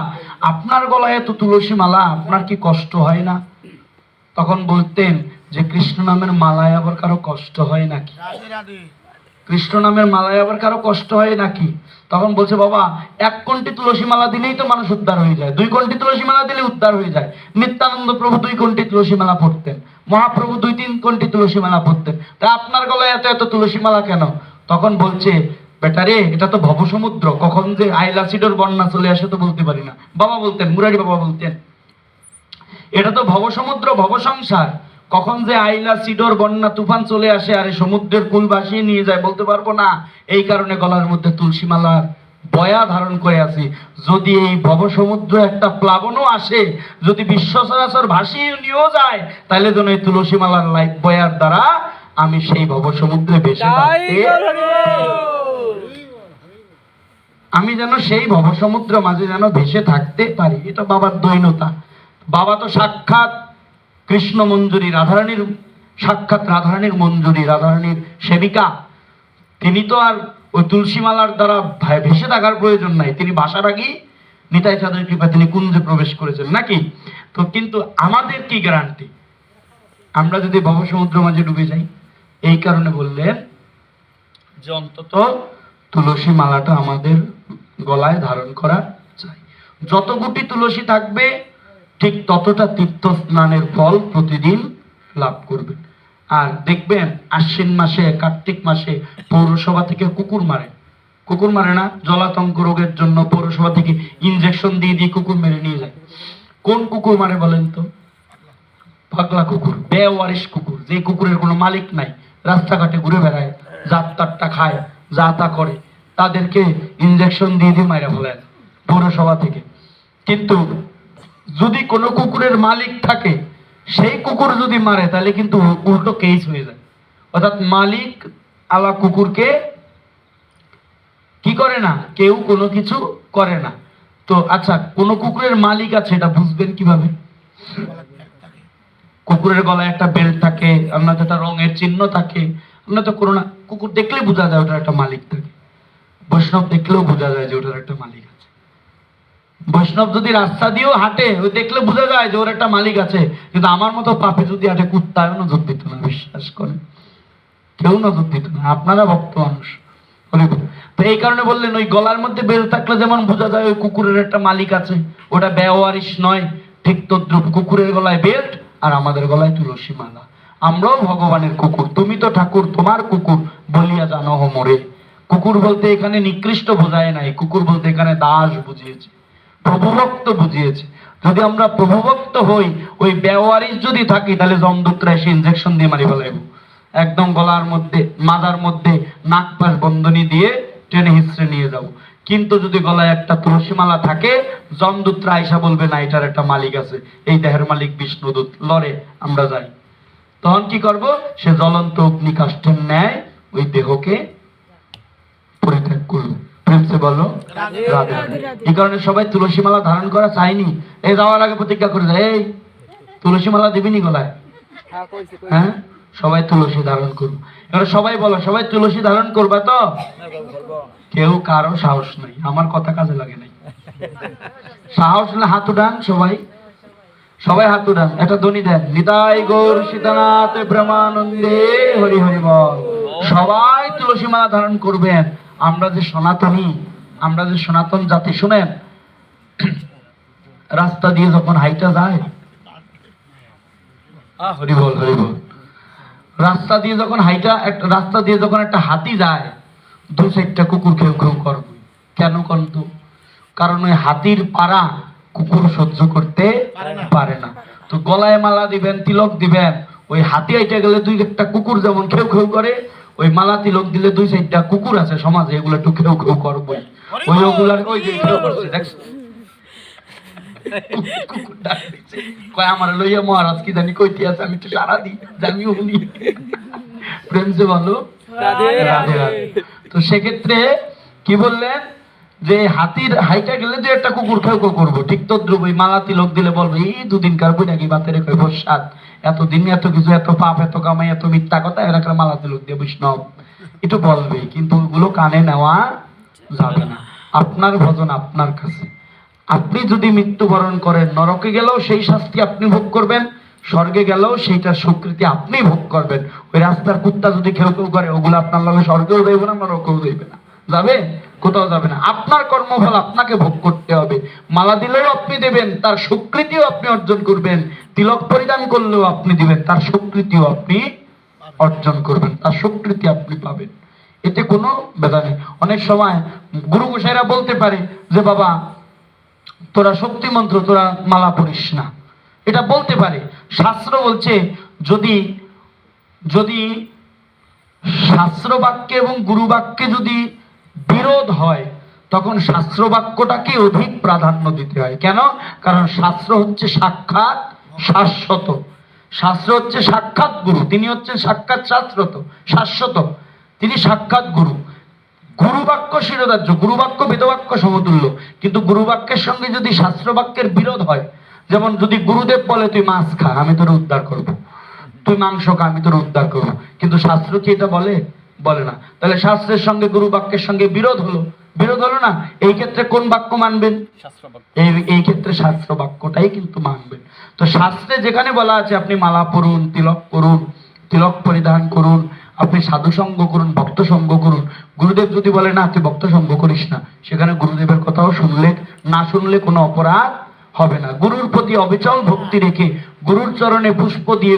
আপনার গলায় এত তুলসী মালা, আপনার কি কষ্ট হয় না? তখন বলতেন যে কৃষ্ণ নামের মালায় আবার কারো কষ্ট হয় নাকি? কৃষ্ণ নামের মালায় আবার কারো কষ্ট হয় নাকি? তখন বলছে, বাবা 1 কোটি তুলসী মালা দিলেই তো মানুষ উদ্ধার হয়ে যায়, 2 কোটি তুলসী মালা দিলে উদ্ধার হয়ে যায়। নিত্যানন্দ প্রভু 2 কোটি তুলসী মালা পড়তেন, মহাপ্রভু 2-3 কোটি তুলসী মালা পড়তেন, তা আপনার গলায় এত এত তুলসী মালা কেন? তখন বলছে, বেটারে এটা তো ভবসমুদ্র, কখন যে আইলা সিডর বন্যা চলে আসে তো বলতে পারি না। বাবা বলতেন, মুরারি বাবা বলতেন, এটা তো ভবসমুদ্র, ভবসংসার, কখন যে আইলা সিডর বন্যা তুফান চলে আসে আর এই সমুদ্রের কুল ভাসিয়ে নিয়ে যায় বলতে পারবো না। এই কারণে গলার মধ্যে তুলসী মালার বয়া ধারণ করে আছি। যদি এই ভবসমুদ্র একটা প্লাবনও আসে, যদি বিশ্ব চরাচর ভাসিয়ে নিয়েও যায়, তাহলে যেন এই তুলসী মালার লাইফ বয়ার দ্বারা আমি সেই ভবসমুদ্রে ভেসে থাকতে, আমি যেন সেই ভবসমুদ্র মাঝে যেন ভেসে থাকতে পারি। এটা বাবার দৈনতা। বাবা তো সাক্ষাৎ কৃষ্ণ মঞ্জুরি, রাধারানীর সাক্ষাৎ রাধারানীর মঞ্জুরি, রাধারানীর সেবিকা। তিনি তো আর ওই তুলসী মালার দ্বারা ভেসে থাকার প্রয়োজন নাই। তিনি ভাষার আগেই নিতাই চাঁদের কৃপা তিনি কুঞ্জে প্রবেশ করেছেন নাকি? তো কিন্তু আমাদের কি গ্যারান্টি আমরা যদি ভবসমুদ্র মাঝে ডুবে যাই? এই কারণে বললেন যে অন্তত তুলসী মালাটা আমাদের গলায় ধারণ করা চাই। যত গুটি তুলসী থাকবে ঠিক ততটা তীর্থ স্নানের ফল প্রতিদিন লাভ করবে। আর দেখবেন আশ্বিন মাসে, কার্তিক মাসে পৌরসভা থেকে কুকুর মারে। কুকুর মারে না? জলাতঙ্ক রোগের জন্য পৌরসভা থেকে ইনজেকশন দিয়ে দিয়ে কুকুর মেরে নিয়ে যায়। কোন কুকুর মারে বলেন তো? পাগলা কুকুর, বেওয়ারিশ কুকুর, যে কুকুরের কোনো মালিক নাই, রাস্তাঘাটে ঘুরে বেড়ায়, জাত তাট্টা খায়, যা তা করে, তাদেরকে ইনজেকশন দিয়ে দিয়ে মাইরা ফেলেন পৌরসভা থেকে। কিন্তু যদি কোনো কুকুরের মালিক থাকে, সেই কুকুর যদি মারে তাহলে কিন্তু উল্টো কেস হয়ে যায়। অর্থাৎ মালিক আলা কুকুরকে কি করে না, কেউ কোনো কিছু করে না। তো আচ্ছা, কোন কুকুরের মালিক আছে এটা বুঝবেন কিভাবে? কুকুরের গলায় একটা বেল্ট থাকে, আপনার একটা রঙের চিহ্ন থাকে, আপনার তো কোনো না, কুকুর দেখলে বোঝা যায় ওটার একটা মালিক থাকে। বৈষ্ণব দেখলেও বোঝা যায় যে ওটার একটা মালিক আছে। বৈষ্ণব যদি রাস্তা দিয়েও হাঁটে, ওই দেখলে বোঝা যায় যে ওর একটা মালিক আছে। কিন্তু আমার মতো পাপে যদি হাঁটে, কুত্তায় নজর দিত না, বিশ্বাস করেন, কেউ নজর দিত না। আপনারা ভক্ত মানুষ। তো এই কারণে বললেন ওই গলার মধ্যে বেল্ট থাকলে যেমন বোঝা যায় ওই কুকুরের একটা মালিক আছে, ওটা বেওয়ারিশ নয়, ঠিক তদ্রুপ কুকুরের গলায় বেল্ট আর আমাদের গলায় তুলসী মালা। আমরাও ভগবানের কুকুর, তুমি তো ঠাকুর তোমার কুকুর বলিয়া জানো মোরে। কুকুর বলতে এখানে নিকৃষ্ট বোঝায় নাই, কুকুর বলতে এখানে দাস বুঝিয়েছে, প্রভুভক্ত বুঝিয়েছে। যদি আমরা প্রভুভক্ত হই, ওই বেওয়ারিশ যদি থাকি, তাহলে জমদূতরা এসে ইনজেকশন দিয়ে মারি ফেলাইব। একদম গলার মধ্যে, মাথার মধ্যে নাক পাশ বন্ধনী দিয়ে টেনে হিস্ট্রে নিয়ে যাব। কিন্তু যদি গলায় একটা তুলসী মালা থাকে, জমদূতরা আইসা বলবে না, এটার একটা মালিক আছে, এই দেহের মালিক বিষ্ণুদূত, লড়ে আমরা যাই। তখন কি করব? সে জ্বলন্ত অগ্নিকাষ্ঠের ন্যায় ওই দেহকে পরিত্যাগ করব। প্রেমসে বলো রাধে রাধে। এই কারণে সবাই তুলসী মালা ধারণ করা চাইনি। এই যাওয়ার আগে প্রতিজ্ঞা করে যায়, এই তুলসী মালা দিবিনি গলায়? হ্যাঁ, সবাই তুলসী ধারণ করবো। এবার সবাই বলো, সবাই তুলসী ধারণ করবা তো? কেউ কারো সাহস নাই, আমার কথা কাজে লাগে নাই। সাহস না, হাত উঠান সবাই, সবাই হাত উঠান, একটা ধ্বনি দেন, নিতাই গৌর সীতানাথ ব্রহ্মানন্দে হরি হরি বল। সবাই তুলসী মালা ধারণ করবেন। আমরা যে সনাতনী, আমরা যে সনাতন জাতি, শুনেন, রাস্তা দিয়ে যখন হাইটা যায়, হরি বল হরি বল, রাস্তা দিয়ে যখন হাইটা, একটা রাস্তা দিয়ে যখন একটা হাতি যায়, দু চারটা কুকুর কেউ কেউ করবে। কেন করতো? কারণ ওই হাতির পাড়া কুকুর সহ্য করতে পারে না। তো গলায় মালা দিবেন, তিলক দিবেন, ওই হাতি হাইটা গেলে 2-1টা কুকুর যেমন খেউ খেউ করে, ওই মালা তিলক দিলে 2-4টা কুকুর আছে সমাজে, এগুলো একটু খেউ খেউ করবে। ওই ওগুলার ওই যে খেউ করছে, দেখছো? কুকুর ডাক দিচ্ছে, কয় আমার লইয়া মহারাজ কি জানি কইতে আছে, আমি তো সারা দিই জানিও উনি। প্রেমসে বলো রাধে রাধে। তো সেক্ষেত্রে কি বললেন যে হাতির হাইটা গেলে যে একটা কুকুর খেউ খেউ করবো, ঠিক তদ্রুপ ওই মালা তিলক দিলে বলবো, এই 2 দিন কার বই নাকি বাতের কই বসাত, এতদিন এত কিছু, এত পাপ, এত কামাই, এত মিথ্যা কথা, এরা মালা তিলক দিয়ে বৈষ্ণব একটু বলবে, কিন্তু ওগুলো কানে নেওয়া যাবে না। আপনার ভজন আপনার কাছে। আপনি যদি মৃত্যুবরণ করেন, নরকে গেলেও সেই শাস্তি আপনি ভোগ করবেন, স্বর্গে গেলেও সেইটার স্বীকৃতি আপনি ভোগ করবেন। ওই রাস্তার কুত্তা যদি কেউ কেউ করে, ওগুলো আপনার লগে স্বর্গেও দেবে না, নরকেও দেবে না, যাবে কোথাও যাবে না। আপনার কর্মফল আপনাকে ভোগ করতে হবে। মালা দিলেও আপনি দেবেন, তার স্বীকৃতিও আপনি অর্জন করবেন। তিলক পরিধান করলেও আপনি দিবেন, তার স্বীকৃতিও আপনি অর্জন করবেন, তার স্বীকৃতি আপনি পাবেন। এতে কোনো বেদা নেই। অনেক সময় গুরু গোসাইরা বলতে পারে যে বাবা তোরা শক্তি মন্ত্র, তোরা মালা পড়িস না, এটা বলতে পারে। শাস্ত্র বলছে যদি যদি শাস্ত্র বাক্যে এবং গুরু বাক্যে যদি বিরোধ হয়, তখন শাস্ত্র বাক্যটাকে অধিক প্রাধান্য দিতে হয়। কেন? কারণ শাস্ত্র হচ্ছে সাক্ষাৎ শাশ্বত। শাস্ত্র হচ্ছে সাক্ষাৎ গুরু, তিনি হচ্ছেন সাক্ষাৎ শাশ্বত, তিনি সাক্ষাৎ গুরু। গুরু বাক্য শিরোধার্য, গুরু বাক্য বেদবাক্য সমতুল্য। কিন্তু গুরু বাক্যের সঙ্গে যদি শাস্ত্র বাক্যের বিরোধ হয়, যেমন যদি গুরুদেব বলে তুই মাছ খা, আমি তোর উদ্ধার করব, তুই মাংস খা, আমি তোর উদ্ধার করবো, কিন্তু শাস্ত্র কি এটা বলে? বলে না। তাহলে শাস্ত্রের সঙ্গে গুরু বাক্যের সঙ্গে বিরোধ হলো না। এই ক্ষেত্রে কোন বাক্য মানবেন? এই ক্ষেত্রে শাস্ত্র বাক্যটাই কিন্তু মানবেন। তো শাস্ত্রে যেখানে বলা আছে আপনি মালা পরুন, তিলক করুন, তিলক পরিধান করুন, আপনি সাধু সঙ্গ করুন, ভক্ত সঙ্গ করুন। গুরুদেব যদি বলে না তুই ভক্ত সঙ্গ করিস না, সেখানে গুরুদেবের কথাও শুনলে কোনো অপরাধ হবে না। গুরুর প্রতি অবিচল ভক্তি রেখে, গুরুর চরণে পুষ্প দিয়ে,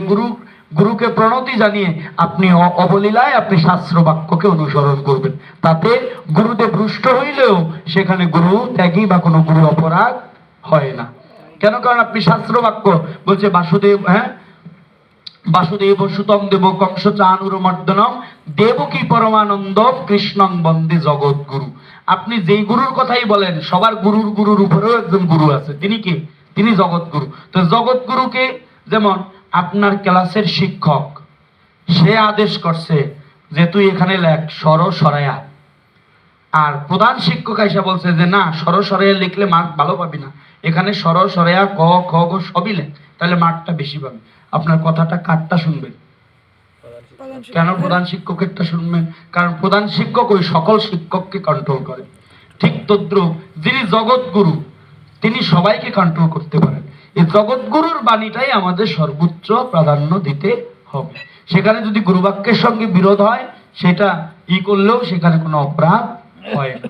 গুরুকে প্রণতি জানিয়ে আপনি অবলীলায় আপনি শাস্ত্র বাক্যকে অনুসরণ করবেন। তাতে গুরুদেব রুষ্ট হইলেও সেখানে গুরু ত্যাগী বা কোনো গুরু অপরাধ হয় না। কেন? কারণ আপনি শাস্ত্র বাক্য বলছে বাসুদেব, বাসুদেব সুতং দেব কংস চানুরমর্দনম দেবকী পরমানন্দ কৃষ্ণং বন্দে জগৎ গুরু। আপনি যেই গুরুর কথাই বলেন, সবার গুরুর উপরেও একজন গুরু আছে। তিনি কে? তিনি জগৎ গুরু। তো জগৎ গুরুকে, যেমন আপনার ক্লাসের শিক্ষক, সে আদেশ করছে যে তুই এখানে লেখ সরায়া, আর প্রধান শিক্ষক এসে বলছে যে না, সরায়া লিখলে মার্ক ভালো পাবি না, এখানে সরায়া ক খ গ সবই লেখ, তাহলে মার্কটা বেশি পাবে। আপনার কথাটা কারটা শুনবেন? কেন প্রধান শিক্ষকেরটা শুনবেন? কারণ প্রধান শিক্ষক ওই সকল শিক্ষককে কন্ট্রোল করে। ঠিক তদ্রুপ যিনি জগৎ গুরু, তিনি সবাইকে কন্ট্রোল করতে পারেন। এই জগৎ গুরুর বাণীটাই আমাদের সর্বোচ্চ প্রাধান্য দিতে হবে। সেখানে যদি গুরু বাক্যের সঙ্গে বিরোধ হয়, সেটা করলেও সেখানে কোনো অপরাধ হয় না।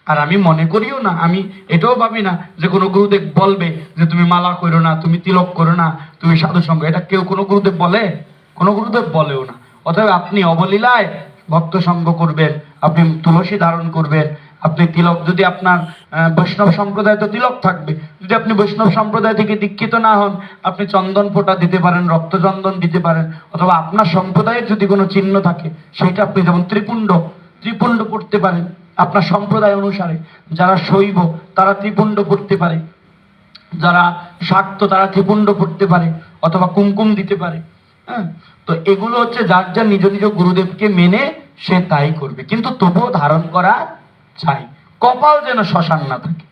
আর আমি মনে করিও না, আমি এটাও ভাবি না যে কোনো গুরুদেব বলবে যে তুমি মালা করো না, তুমি তিলক করো না, তুমি সাধু সঙ্গ, এটা কেউ কোনো গুরুদেব বলে? কোনো গুরুদেব বলেও না। অতএব আপনি অবলীলায় ভক্ত সঙ্গ করবেন, আপনি তুলসী ধারণ করবেন, আপনি তিলক, যদি আপনার বৈষ্ণব সম্প্রদায় তো তিলক থাকবে, যদি আপনি বৈষ্ণব সম্প্রদায় থেকে দীক্ষিত না হন, আপনি চন্দন ফোঁটা দিতে পারেন, রক্তচন্দন দিতে পারেন, অথবা আপনার সম্প্রদায়ের যদি কোনো চিহ্ন থাকে সেটা আপনি, যেমন ত্রিপুণ্ড পড়তে পারেন আপনার সম্প্রদায় অনুসারে। যারা শৈব তারা ত্রিপুণ্ড পড়তে পারে, যারা শাক্ত তারা ত্রিপুণ্ড পড়তে পারে, অথবা কুমকুম দিতে পারে। তো এগুলো হচ্ছে যার যার নিজ নিজ গুরুদেবকে মেনে সে তাই করবে, কিন্তু তবুও ধারণ করা চাই, কপাল যেন শ্মশান না থাকে।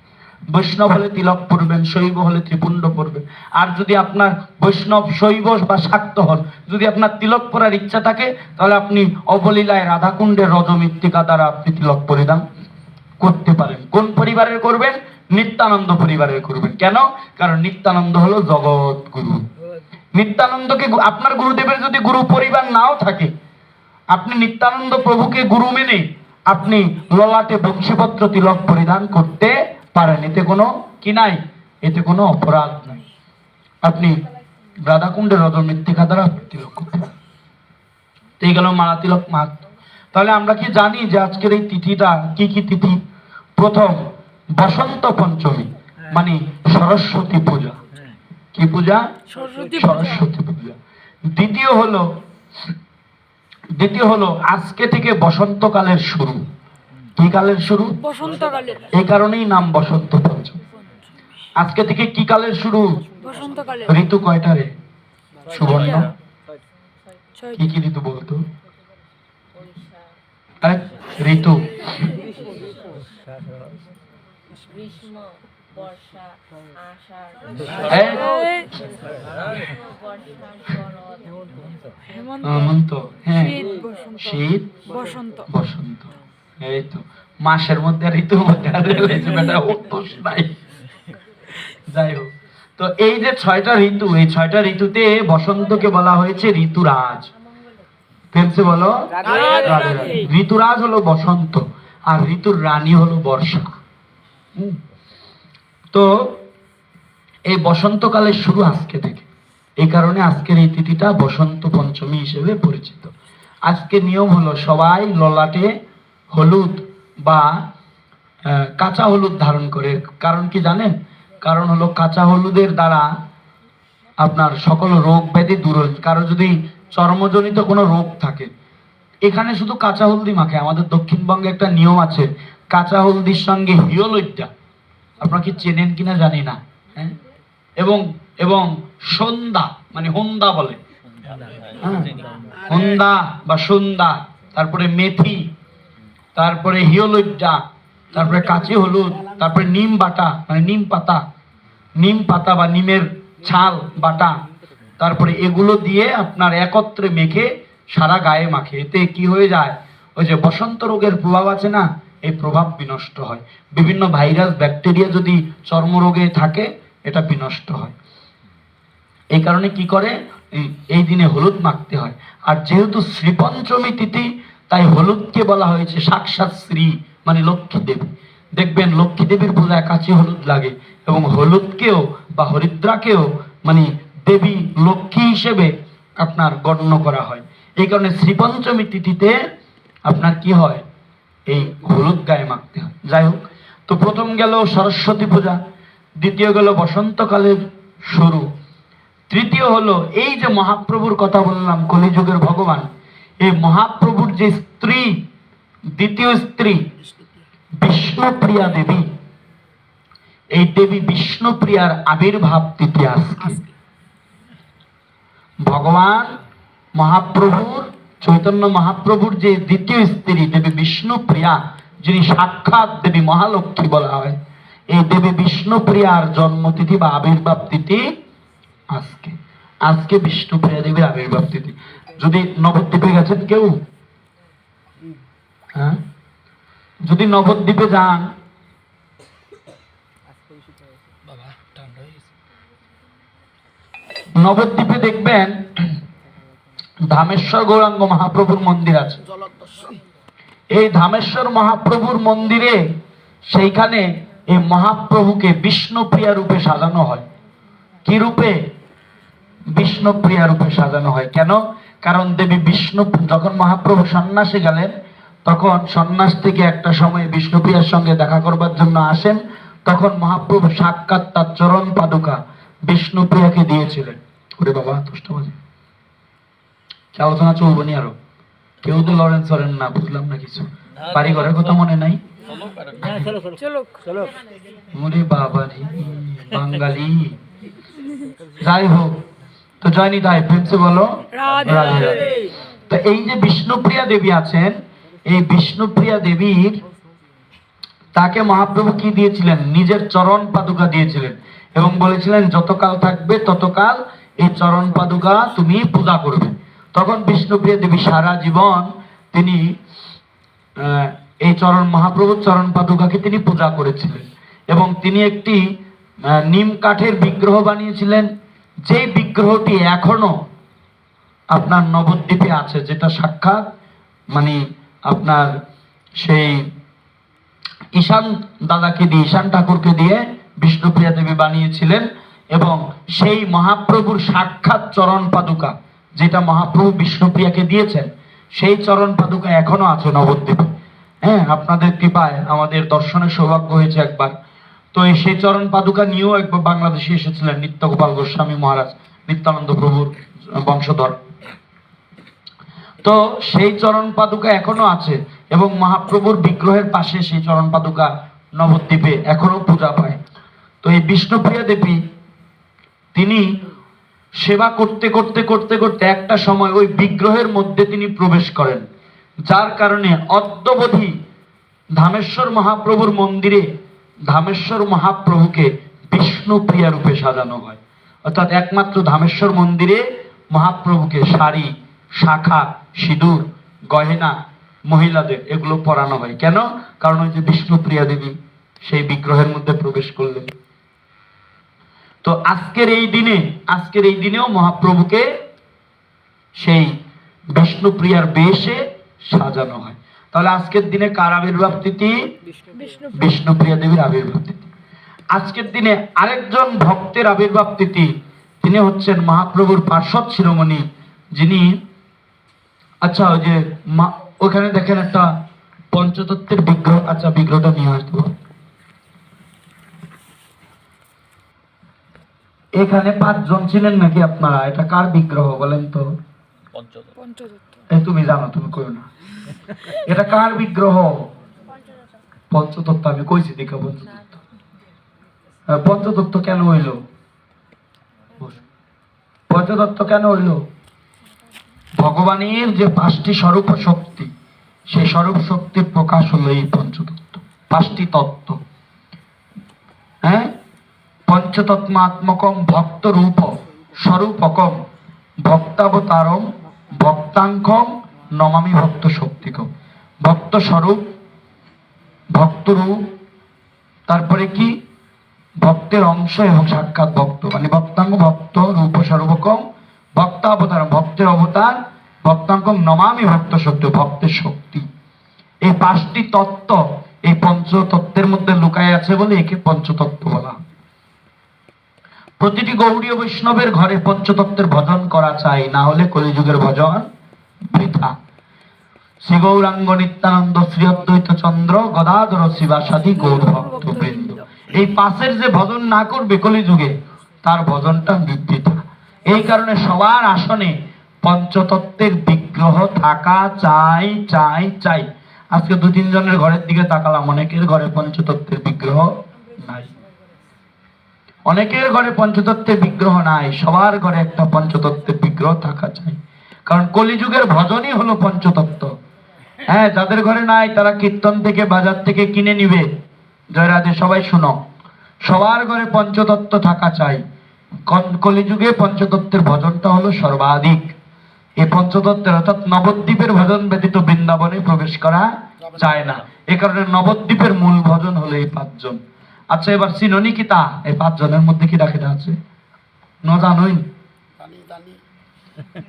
বৈষ্ণব হলে তিলক পড়বেন, শৈব হলে ত্রিপুণ্ড পড়বেন। আর যদি আপনার বৈষ্ণব, শৈব বা শাক্ত হন, যদি আপনার তিলক পরার ইচ্ছা থাকে, তাহলে আপনি অবলীলায় রাধাকুণ্ডের রজমৃত্তিকা দ্বারা আপনি তিলক পরিধান করতে পারেন। কোন পরিবারের করবেন? নিত্যানন্দ পরিবারের করবেন। কেন? কারণ নিত্যানন্দ হলো জগৎ গুরু। নিত্যানন্দকে, আপনার গুরুদেবের যদি গুরু পরিবার নাও থাকে, আপনি নিত্যানন্দ প্রভুকে গুরু মেনে আপনি ললাটে বংশীপত্র তিলক পরিধান করতে পারেন। এতে কোনো কি নাই, এতে কোনো অপরাধ নাই। আপনি রাধাকুণ্ডের রজমৃত্তিকা দ্বারা তিলক করতে পারেন। এই গেল মালা তিলক মাহাত্ম্য। তাহলে আমরা কি জানি যে আজকের এই তিথিটা কি কি তিথি? প্রথম বসন্ত পঞ্চমী, মানে সরস্বতী পূজা। কি পূজা? সরস্বতী পূজা। দ্বিতীয় হলো আজকে থেকে বসন্তকালের শুরু। কি কালের শুরু? বসন্তকালের। এই কারণেই নাম বসন্ত পঞ্চমী। আজকে থেকে কি কালের শুরু? বসন্তকালের। ঋতু কয়টা রে? সুবর্ণ। কি কি ঋতু বলতো? ঋতু গ্রীষ্ম, বর্ষা, আষাঢ়, হেমন্ত, শীত, বসন্ত। এই তো মাসের মধ্যে আর ঋতুর মধ্যে আর রেলাইছে বেটা দোষ নাই। যাই হোক, তো এই যে 6টা ঋতু, এই 6টা ঋতুতে বসন্তকে বলা হয়েছে ঋতুরাজ। ফেলছে বলো রাধে রাধে। ঋতুরাজ হলো বসন্ত আর ঋতুর রানী হলো বর্ষা। তো এই বসন্তকালের শুরু আজকে থেকে, এই কারণে আজকের এই তিথিটা বসন্ত পঞ্চমী হিসেবে পরিচিত। আজকে নিয়ম হলো সবাই ললাটে হলুদ বা কাঁচা হলুদ ধারণ করে। কারণ কি জানেন? কারণ হলো কাঁচা হলুদের দ্বারা আপনার সকল রোগ ব্যাধি দূর হয়। কারো যদি চর্মজনিত কোনো রোগ থাকে, এখানে শুধু কাঁচা হলদি মাখে। আমাদের দক্ষিণবঙ্গে একটা নিয়ম আছে, কাঁচা হলদির সঙ্গে হিওলইডটা, আপনারা কি চেনেন কিনা জানি না, হ্যাঁ, এবং এবং সন্ধ্যা মানে হন্দা বলে, হন্দা বা সন্ধ্যা, তারপরে মেথি, তারপরে হিওলইডটা, তারপরে কাঁচি হলুদ, তারপরে নিম বাটা মানে নিম পাতা বা নিমের ছাল বাটা, তারপরে এগুলো দিয়ে আপনার একত্রে মেখে সারা গায়ে মাখে। এতে কি হয়ে যায়? ওই যে বসন্ত রোগের প্রভাব আছে না, এই প্রভাব বিনষ্ট হয়। বিভিন্ন ভাইরাস ব্যাকটেরিয়া যদি চর্মরোগে থাকে, এটা বিনষ্ট হয়। এই কারণে কি করে, এই দিনে হলুদ মাখতে হয়। আর যেহেতু শ্রীপঞ্চমী তিথি, তাই হলুদকে বলা হয়েছে সাক্ষাৎ শ্রী মানে লক্ষ্মী দেবী। দেখবেন লক্ষ্মী দেবীর পূজায় কাঁচি হলুদ লাগে, এবং হলুদকেও বা হরিদ্রাকেও মানে দেবী লক্ষ্মী হিসেবে আপনার গণ্য করা হয়। এই কারণে শ্রীপঞ্চমী তিথিতে আপনার কি হয়, এই হলুদ গায়ে মাখতে হয়। যাই হোক, তো প্রথম গেল সরস্বতী পূজা, দ্বিতীয় গেল বসন্তকালের শুরু, তৃতীয় হলো এই যে মহাপ্রভুর কথা বললাম, কলিযুগের ভগবান, এই মহাপ্রভুর যে স্ত্রী, দ্বিতীয় স্ত্রী বিষ্ণুপ্রিয়া দেবী, এই দেবী বিষ্ণুপ্রিয়ার আবির্ভাব তিথি আজকে। ভগবান মহাপ্রভুর, চৈতন্য মহাপ্রভুর যে দ্বিতীয় স্ত্রী দেবী বিষ্ণুপ্রিয়া, যিনি সাক্ষাৎ দেবী মহালক্ষ্মী বলা হয়, এই দেবী বিষ্ণুপ্রিয়ার জন্মতিথি বা আবির্ভাব তিথি আজকে। আজকে বিষ্ণুপ্রিয়া দেবীর আবির্ভাব তিথি। যদি নবদ্বীপে গেছেন কেউ, হ্যাঁ, যদি নবদ্বীপে যান, নবদ্বীপে দেখবেন ধামেশ্বর গৌরাঙ্গ মহাপ্রভুর মন্দির আছে। এই ধামেশ্বর মহাপ্রভুর মন্দিরে সেইখানে এই মহাপ্রভুকে বিষ্ণুপ্রিয়া রূপে সাজানো হয়। কি রূপে? বিষ্ণুপ্রিয়া রূপে সাজানো হয়। কেন? কারণ দেবী বিষ্ণু যখন মহাপ্রভু সন্ন্যাসে গেলেন, তখন সন্ন্যাস থেকে একটা সময় বিষ্ণুপ্রিয়ার সঙ্গে দেখা করবার জন্য আসেন, তখন মহাপ্রভু সাক্ষাৎ তার চরণ পাদুকা বিষ্ণুপ্রিয়াকে দিয়েছিলেন। ওরে বাবা, তুষ্টবাজি কি আলোচনা চলবো নি আরো? কেউ তো লরেন্স করেন না, বুঝলাম না কিছু। বাড়ি ঘরের কথা মনে নাই? ওরে বাবা রে বাঙালি। যাই হোক, তো জয়নি দাই প্রেমসে বলো রাধে রাধে। তো এই যে বিষ্ণুপ্রিয়া দেবী আছেন, এই বিষ্ণুপ্রিয়া দেবীর, তাকে মহাপ্রভু কি দিয়েছিলেন? নিজের চরণ পাদুকা দিয়েছিলেন, এবং বলেছিলেন যতকাল থাকবে ততকাল এই চরণ পাদুকা তুমি পূজা করবে। তখন বিষ্ণুপ্রিয়া দেবী সারা জীবন তিনি এই মহাপ্রভুর চরণ পাদুকাকে তিনি পূজা করেছিলেন, এবং তিনি একটি নিম কাঠের বিগ্রহ বানিয়েছিলেন, যে বিগ্রহটি এখনো আপনার নবদ্বীপে আছে, যেটা সাক্ষাৎ মানে আপনার সেই ঈশান দাদাকে দিয়ে, ঈশান ঠাকুরকে দিয়ে বিষ্ণুপ্রিয়া দেবী বানিয়েছিলেন। এবং সেই মহাপ্রভুর সাক্ষাৎ চরণ পাদুকা, যেটা মহাপ্রভু বিষ্ণুপ্রিয়াকে দিয়েছেন, সেই চরণ পাদুকা এখনো আছে নবদ্বীপে। হ্যাঁ, আপনাদের কৃপায় আমাদের দর্শনের সৌভাগ্য হয়েছে একবার। তো সেই চরণ পাদুকা নিয়েও একবার বাংলাদেশে এসেছিলেন নিত্যগোপাল গোস্বামী মহারাজ, নিত্যানন্দ প্রভুর বংশধর। তো সেই চরণ পাদুকা এখনো আছে, এবং মহাপ্রভুর বিগ্রহের পাশে সেই চরণ পাদুকা নবদ্বীপে এখনো পূজা পায়। তো এই বিষ্ণুপ্রিয়া দেবী তিনি সেবা করতে করতে করতে করতে একটা সময় ওই বিগ্রহের মধ্যে তিনি প্রবেশ করেন, যার কারণে অদ্যবধি ধামেশ্বর মহাপ্রভুর মন্দিরে ধামেশ্বর মহাপ্রভুকে বিষ্ণুপ্রিয়া রূপে সাজানো হয়। অর্থাৎ একমাত্র ধামেশ্বর মন্দিরে মহাপ্রভুকে শাড়ি, শাখা, সিঁদুর, গহেনা মহিলাদের এগুলো পরানো হয়। কেন? কারণ ওই যে বিষ্ণুপ্রিয়া দেবী সেই বিগ্রহের মধ্যে প্রবেশ করলেন। তো আজকের এই দিনেও মহাপ্রভুকে সেই বিষ্ণুপ্রিয়ার বেশে সাজানো হয়। তাহলে আজকের দিনে কার আবির্ভাব তিথি? বিষ্ণুপ্রিয়া দেবীর আবির্ভাব তিথি। আজকের দিনে আরেকজন ভক্তের আবির্ভাব তিথি, তিনি হচ্ছেন মহাপ্রভুর পার্শ্বদ শিরোমণি, যিনি আচ্ছা ওই যে ওখানে দেখেন একটা পঞ্চতত্ত্বের বিগ্রহ, আচ্ছা বিগ্রহটা নিয়ে আসবো। এখানে 5 জন ছিলেন নাকি আপনারা? এটা কার বিগ্রহ বলেন তো? তুমি জানো, তুমি কইও না। এটা কার বিগ্রহ? পঞ্চতত্ত্ব। আমি কইছি দেখা পঞ্চতত্ত্ব। পঞ্চতত্ত্ব কেন হইলো? পঞ্চতত্ত্ব কেন হইলো? ভগবানের যে 5টি স্বরূপ শক্তি, সেই স্বরূপ শক্তির প্রকাশ হলো এই পঞ্চতত্ত্ব, 5টি তত্ত্ব। হ্যাঁ, পঞ্চতত্ত্বাত্মকম ভক্ত রূপ স্বরূপকম ভক্তাবতারম ভক্তাঙ্কম নমামি ভক্ত শক্তিকম। ভক্ত স্বরূপ, ভক্ত রূপ, তারপরে কি ভক্তের অংশ এবং সাক্ষাৎ ভক্ত, মানে ভক্তাঙ্গ ভক্ত রূপ স্বরূপকম ভক্তাবতারম ভক্তের অবতার ভক্তাঙ্কম নমামি ভক্ত শক্তি ভক্তের শক্তি। এই 5টি তত্ত্ব এই পঞ্চতত্ত্বের মধ্যে লুকায় আছে বলে একে পঞ্চতত্ত্ব বলা। প্রতিটি গৌড়ীয় বৈষ্ণবের ঘরে পঞ্চতত্ত্বের ভজন করা চাই, না হলে কলিযুগের ভজন বৃথা। শ্রী গৌরাঙ্গ নিত্যানন্দ শ্রী অদ্বৈত চন্দ্র গদাধর শিবাসাদি গৌর ভক্ত বৃন্দ, এই 5-এর যে ভজন না করবে কলিযুগে, তার ভজনটা বৃথা। এই কারণে সবার আসনে পঞ্চতত্ত্বের বিগ্রহ থাকা চাই চাই চাই। আজকে 2-3 জনের ঘরের দিকে তাকালাম, অনেকের ঘরে পঞ্চতত্ত্বের বিগ্রহ নাই। অনেকের ঘরে পঞ্চতত্ত্বের বিগ্রহ নাই, সবার ঘরে একটা পঞ্চতত্ত্বের বিগ্রহ থাকা চাই। কারণ কলিযুগের ভজনই হলো পঞ্চতত্ত্ব। হ্যাঁ, যাদের ঘরে নাই তারা কীর্তন থেকে বাজার থেকে কিনে নিবে। জয় রাধে, সবাই শুনো, সবার ঘরে পঞ্চতত্ত্ব থাকা চাই। কলিযুগে পঞ্চতত্ত্বের ভজনটা হলো সর্বাধিক। এই পঞ্চতত্ত্বের অর্থাৎ নবদ্বীপের ভজন ব্যতীত বৃন্দাবনে প্রবেশ করা যায় না। এ কারণে নবদ্বীপের মূল ভজন হলো এই 5 জন। আচ্ছা, এবার চিননি কি তা? এই 5 জনের মধ্যে কি ডাকে আছে? ন জানোই?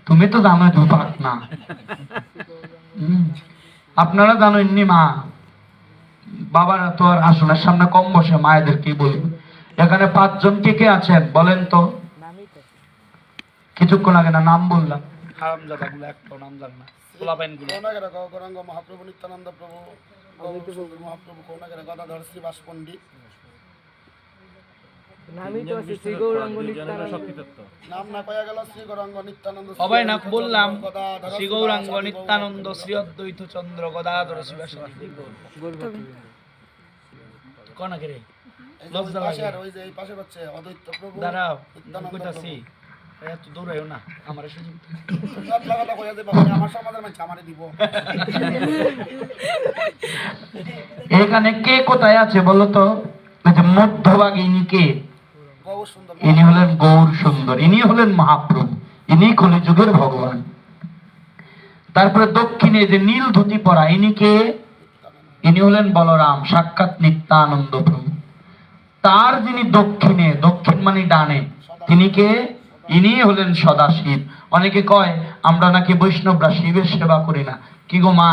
তুমি তো জানোই, তুমি পাক না। আপনারা জানেননি? মা বাবারা তো আর আসনের সামনে কম বসে, মায়েদের কি বলবো। এখানে 5 জন কে কে আছেন বলেন তো? কিছুক্ষণ আগে না নাম বললাম, হারামজাদাগুলো একটাও নাম জান না। পোলাপাইনগুলো গৌরাঙ্গ মহাপ্রভু নিত্যানন্দ প্রভু মহাপ্রভু করুণাকর গদাধর শ্রীবাস পণ্ডিত, নামই তো আছে শ্রী গৌরাঙ্গ নিত্যানন্দ। নাম না কয়া গেল শ্রী গৌরাঙ্গ নিত্যানন্দ, সবাই না বললাম শ্রী গৌরাঙ্গ নিত্যানন্দ শ্রী অদ্বৈত চন্দ্র গদাধর শিবাস কোন আগে রে লজ্জা লাগে। আর ওই যে এই পাশে হচ্ছে অদ্বৈত প্রভু। দাঁড়াও, কইতাছি এত দৌড়াইও না, আমারে সুযোগ সব লাগাটা কইয়া দেব, আমার সমাজের মাঝে আমারে দিব। এখানে কে কোথায় আছে বলো তো? এই যে মধ্যভাগে ইনি কে? গৌর সুন্দর। ইনি হলেন গৌর সুন্দর, ইনি হলেন মহাপ্রভু, ইনি কলিযুগের ভগবান। তারপরে দক্ষিণে যে নীল ধুতি পরা, ইনি কে? ইনি হলেন বলরাম, সাক্ষাৎ নিত্যানন্দ প্রভু। তার যিনি দক্ষিণে, দক্ষিণ মানে ডানে, তিনি কে? ইনি হলেন সদাশিব। অনেকে কয় আমরা নাকি বৈষ্ণবরা শিবের সেবা করি না। কি গো মা,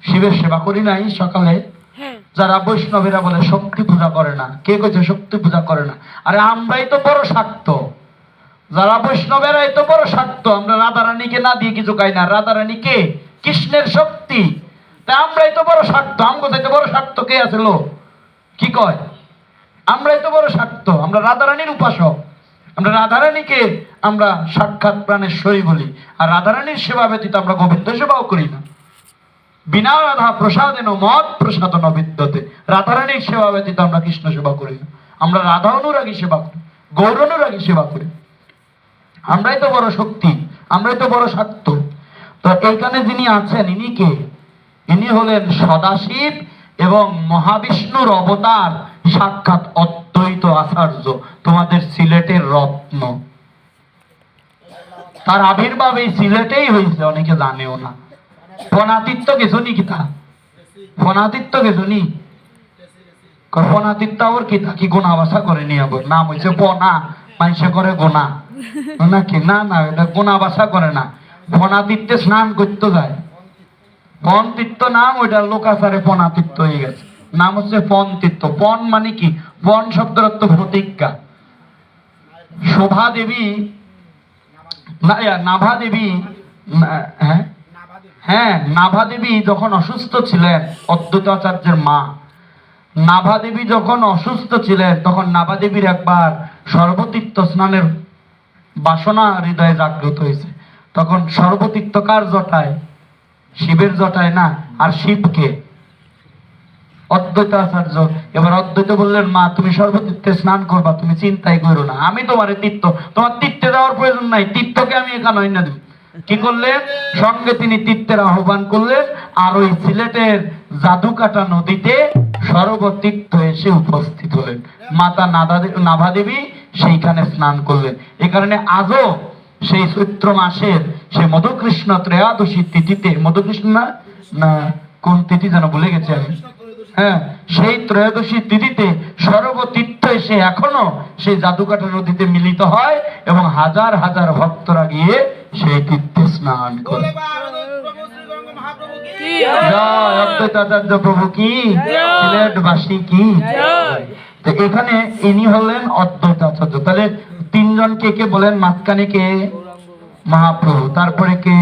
শিবের সেবা করি নাই সকালে? যারা বৈষ্ণবেরা বলে শক্তি পূজা করে না। কে কইছে শক্তি পূজা করে না? আরে আমরাই তো বড় শাক্ত, যারা বৈষ্ণবেরাই তো বড় শাক্ত। আমরা রাধারানীকে না দিয়ে কিছু খাই না। রাধারানী কে? কৃষ্ণের শক্তি। তা আমরাই তো বড় শাক্ত। আমগো বড় শাক্ত কে আছে লো? কি কয়? আমরাই তো বড় শাক্ত, আমরা রাধারানীর উপাসক। আমরা রাধারানীকে আমরা সাক্ষাৎ প্রাণেশ্বরী বলি। আর রাধারানীর সেবা ব্যতীত আমরা গোবিন্দ সেবাও করি না। বিনা রাধা প্রসাদেন মদ প্রসাদন বিদ্যতে, রাধারানীর সেবা ব্যতীত আমরা কৃষ্ণ সেবা করি না। আমরা রাধা অনুরাগী সেবা করি, গৌর অনুরাগী সেবা করি। আমরাই তো বড় শক্তি, আমরাই তো বড় শাক্ত। তো এইখানে যিনি আছেন ইনি কে? ইনি হলেন সদাশিব এবং মহাবিষ্ণুর অবতার সাক্ষাৎ অদ্বৈত আচার্য, তোমাদের সিলেটের রত্ন। তার আবির্ভাব এই সিলেটেই হয়েছে, অনেকে জানেও না। ফনাতীর্থ গেছো নি কিতা? ফনাতীর্থ গেছো নি? ফনাতীর্থ আবার কিতা? কি গোনা বাসা করে নি? আবার নাম হয়েছে পনা, মানুষে করে গোনা নাকি? না না, এটা গোনা বাসা করে না। ফনাতীর্থে স্নান করতে যায়। পন তীর্থ নাম, ওইটা লোকাচারে পনাতীর্থ হয়ে গেছে। নাম হচ্ছে পন তীর্থ। পন মানে কি? পন শব্দের অর্থ প্রতিজ্ঞা। শোভা দেবী, নাভা দেবী, হ্যাঁ হ্যাঁ, নাভা দেবী যখন অসুস্থ ছিলেন, অদ্বৈত আচার্যের মা নাভা দেবী যখন অসুস্থ ছিলেন, তখন নাভা দেবীর একবার সর্বতীর্থ স্নানের বাসনা হৃদয়ে জাগ্রত হয়েছে। তখন সর্বতীর্থ কার জটায়? শিবের জটায় না। আর শিবকে? অদ্বৈত আচার্য। এবার অদ্বৈত বললেন, মা তুমি সর্বতীর্থে স্নান করবা, তুমি চিন্তাই করো না, আমি তোমার তীর্থ, তোমার তীর্থে যাওয়ার প্রয়োজন নাই, তীর্থকে আমি এখানে না দিব। কি করলেন? সঙ্গে তিনি তীর্থের আহ্বান করলেন, আর ওই সিলেটের জাদুকাটা নদীতে সর্বতীর্থ এসে উপস্থিত হলেন। মাতা নাভা দেবী সেইখানে স্নান করলেন। এই কারণে আজও সেই চৈত্র মাসের সেই মধুকৃষ্ণ ত্রয়োদশী তিথিতে, মধুকৃষ্ণ না কোন তিথি যেন ভুলে গেছি আমি, হ্যাঁ, সেই ত্রয়োদশী তিথিতে সর্বতীর্থ এসে এখনো সেই জাদুকাটা নদীতে মিলিত হয় এবং হাজার হাজার ভক্তরা গিয়ে সেই তীর্থে স্নান করে। জয় অদ্বৈতাচার্য প্রভু কি, সিলেটবাসী কি। তো এখানে ইনি হলেন অদ্বৈতাচার্য। তাহলে তিনজন কে কে বলেন? মাঝখানে কে? মহাপ্রভু, তারপরে কে?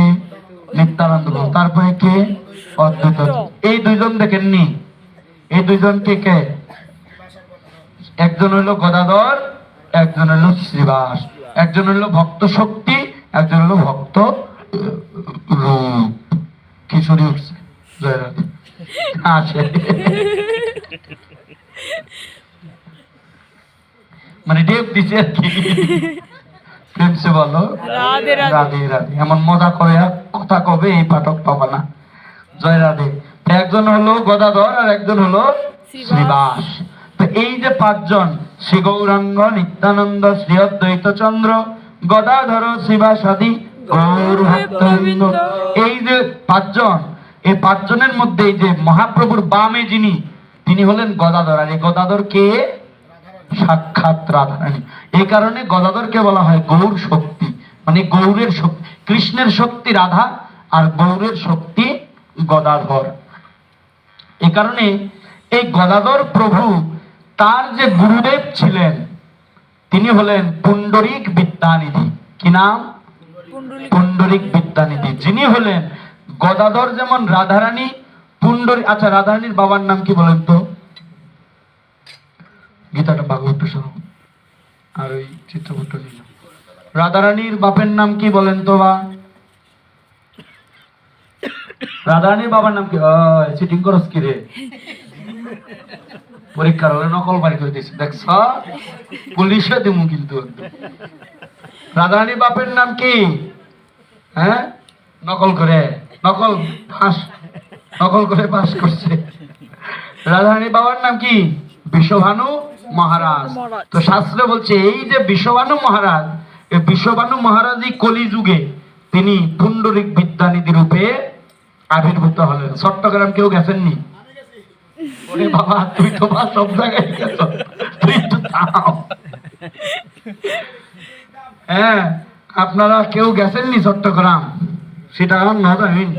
নিত্যানন্দ প্রভু, তারপরে কে? অদ্বৈতাচার্য। এই দুইজন দেখেননি? এই দুইজন কে কে? একজন হইল গদাধর, একজন হইল শ্রীবাস। একজন হইল ভক্ত শক্তি, একজন হইল ভক্ত রূপ। কিশোরী উঠছে, আসে মানে ডেপ দিছে আর কি। প্রেমসে বলো রাধে রাধে। এমন মজা করে কথা কবে এই পাঠক পাবা না। জয় রাধে। একজন হলো গদাধর আর একজন হলো শ্রীবাস। তো এই যে পাঁচজন, শ্রী গৌরাঙ্গ, নিত্যানন্দ, শ্রী অদ্বৈত চন্দ্র, গদাধর, শ্রীবাস আদি গৌর ভক্তবৃন্দ, এই যে পাঁচজন, এই পাঁচজনের মধ্যে এই যে মহাপ্রভুর বামে যিনি, তিনি হলেন গদাধর। আর এই গদাধর কে? সাক্ষাৎ রাধারানী। এই কারণে গদাধরকে বলা হয় গৌর শক্তি, মানে গৌরের শক্তি। কৃষ্ণের শক্তি রাধা আর গৌরের শক্তি গদাধর। এই কারণে এই গদাধর প্রভু, তার যে গুরুদেব ছিলেন তিনি হলেন পুণ্ডরিক বিদ্যানিধি। কি নাম? পুণ্ডরিক বিদ্যানিধি, যিনি হলেন গদাধর যেমন রাধারানী, পুণ্ডরিক। আচ্ছা, রাধারানীর বাবার নাম কি বলেন তো? গীতাটা ভাগবত শোনো আর ওই চিত্রপট নিল। রাধারানীর বাপের নাম কি বলেন তো? বা রাধারানীর বাবার নাম কি? চিটিং করস কি রে? পরীক্ষার হলে নকল বাড়ি করে দিয়েছে, দেখছ? পুলিশে দিমু কিন্তু। রাধারানীর বাপের নাম কি? হ্যাঁ, নকল করে, নকল করে পাস করছে। রাধারানীর বাবার নাম কি? বিশ্বভানু মহারাজ। তো শাস্ত্রে বলছে এই যে বিশ্বভানু মহারাজ, এই বিশ্বভানু মহারাজই কলিযুগে তিনি পুণ্ডরিক বিদ্যানিধি রূপে আবির্ভূত হলেন। চট্টগ্রাম কেউ গেছেননি? ওরে বাবা, তুই তো বা সব জায়গায় গেছ, তুই একটু থাম। হ্যাঁ, আপনারা কেউ গেছেননি চট্টগ্রাম? চিটাগাং না জানেন?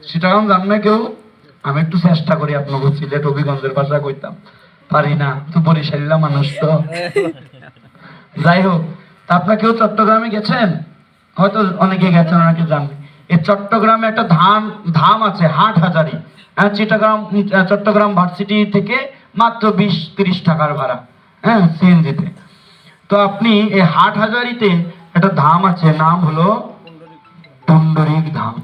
চিটাগাং জান না কেউ? আমি একটু চেষ্টা করি আপনাকে সিলেট হবিগঞ্জের ভাষা কইতাম, পারি না তো, বরিশালীলা মানুষ তো। যাই হোক, তা আপনারা কেউ চট্টগ্রামে গেছেন? হয়তো অনেকে গেছেন, অনেকে জানেন। এই চট্টগ্রামে একটা ধাম আছে, হাটহাজারী। চট্টগ্রাম ভার্সিটি থেকে মাত্র 20-30 টাকার ভাড়া, হ্যাঁ, সিএনজিতে। তো আপনি এই হাটহাজারীতে একটা ধাম আছে, নাম হলো পুণ্ডরিক ধাম।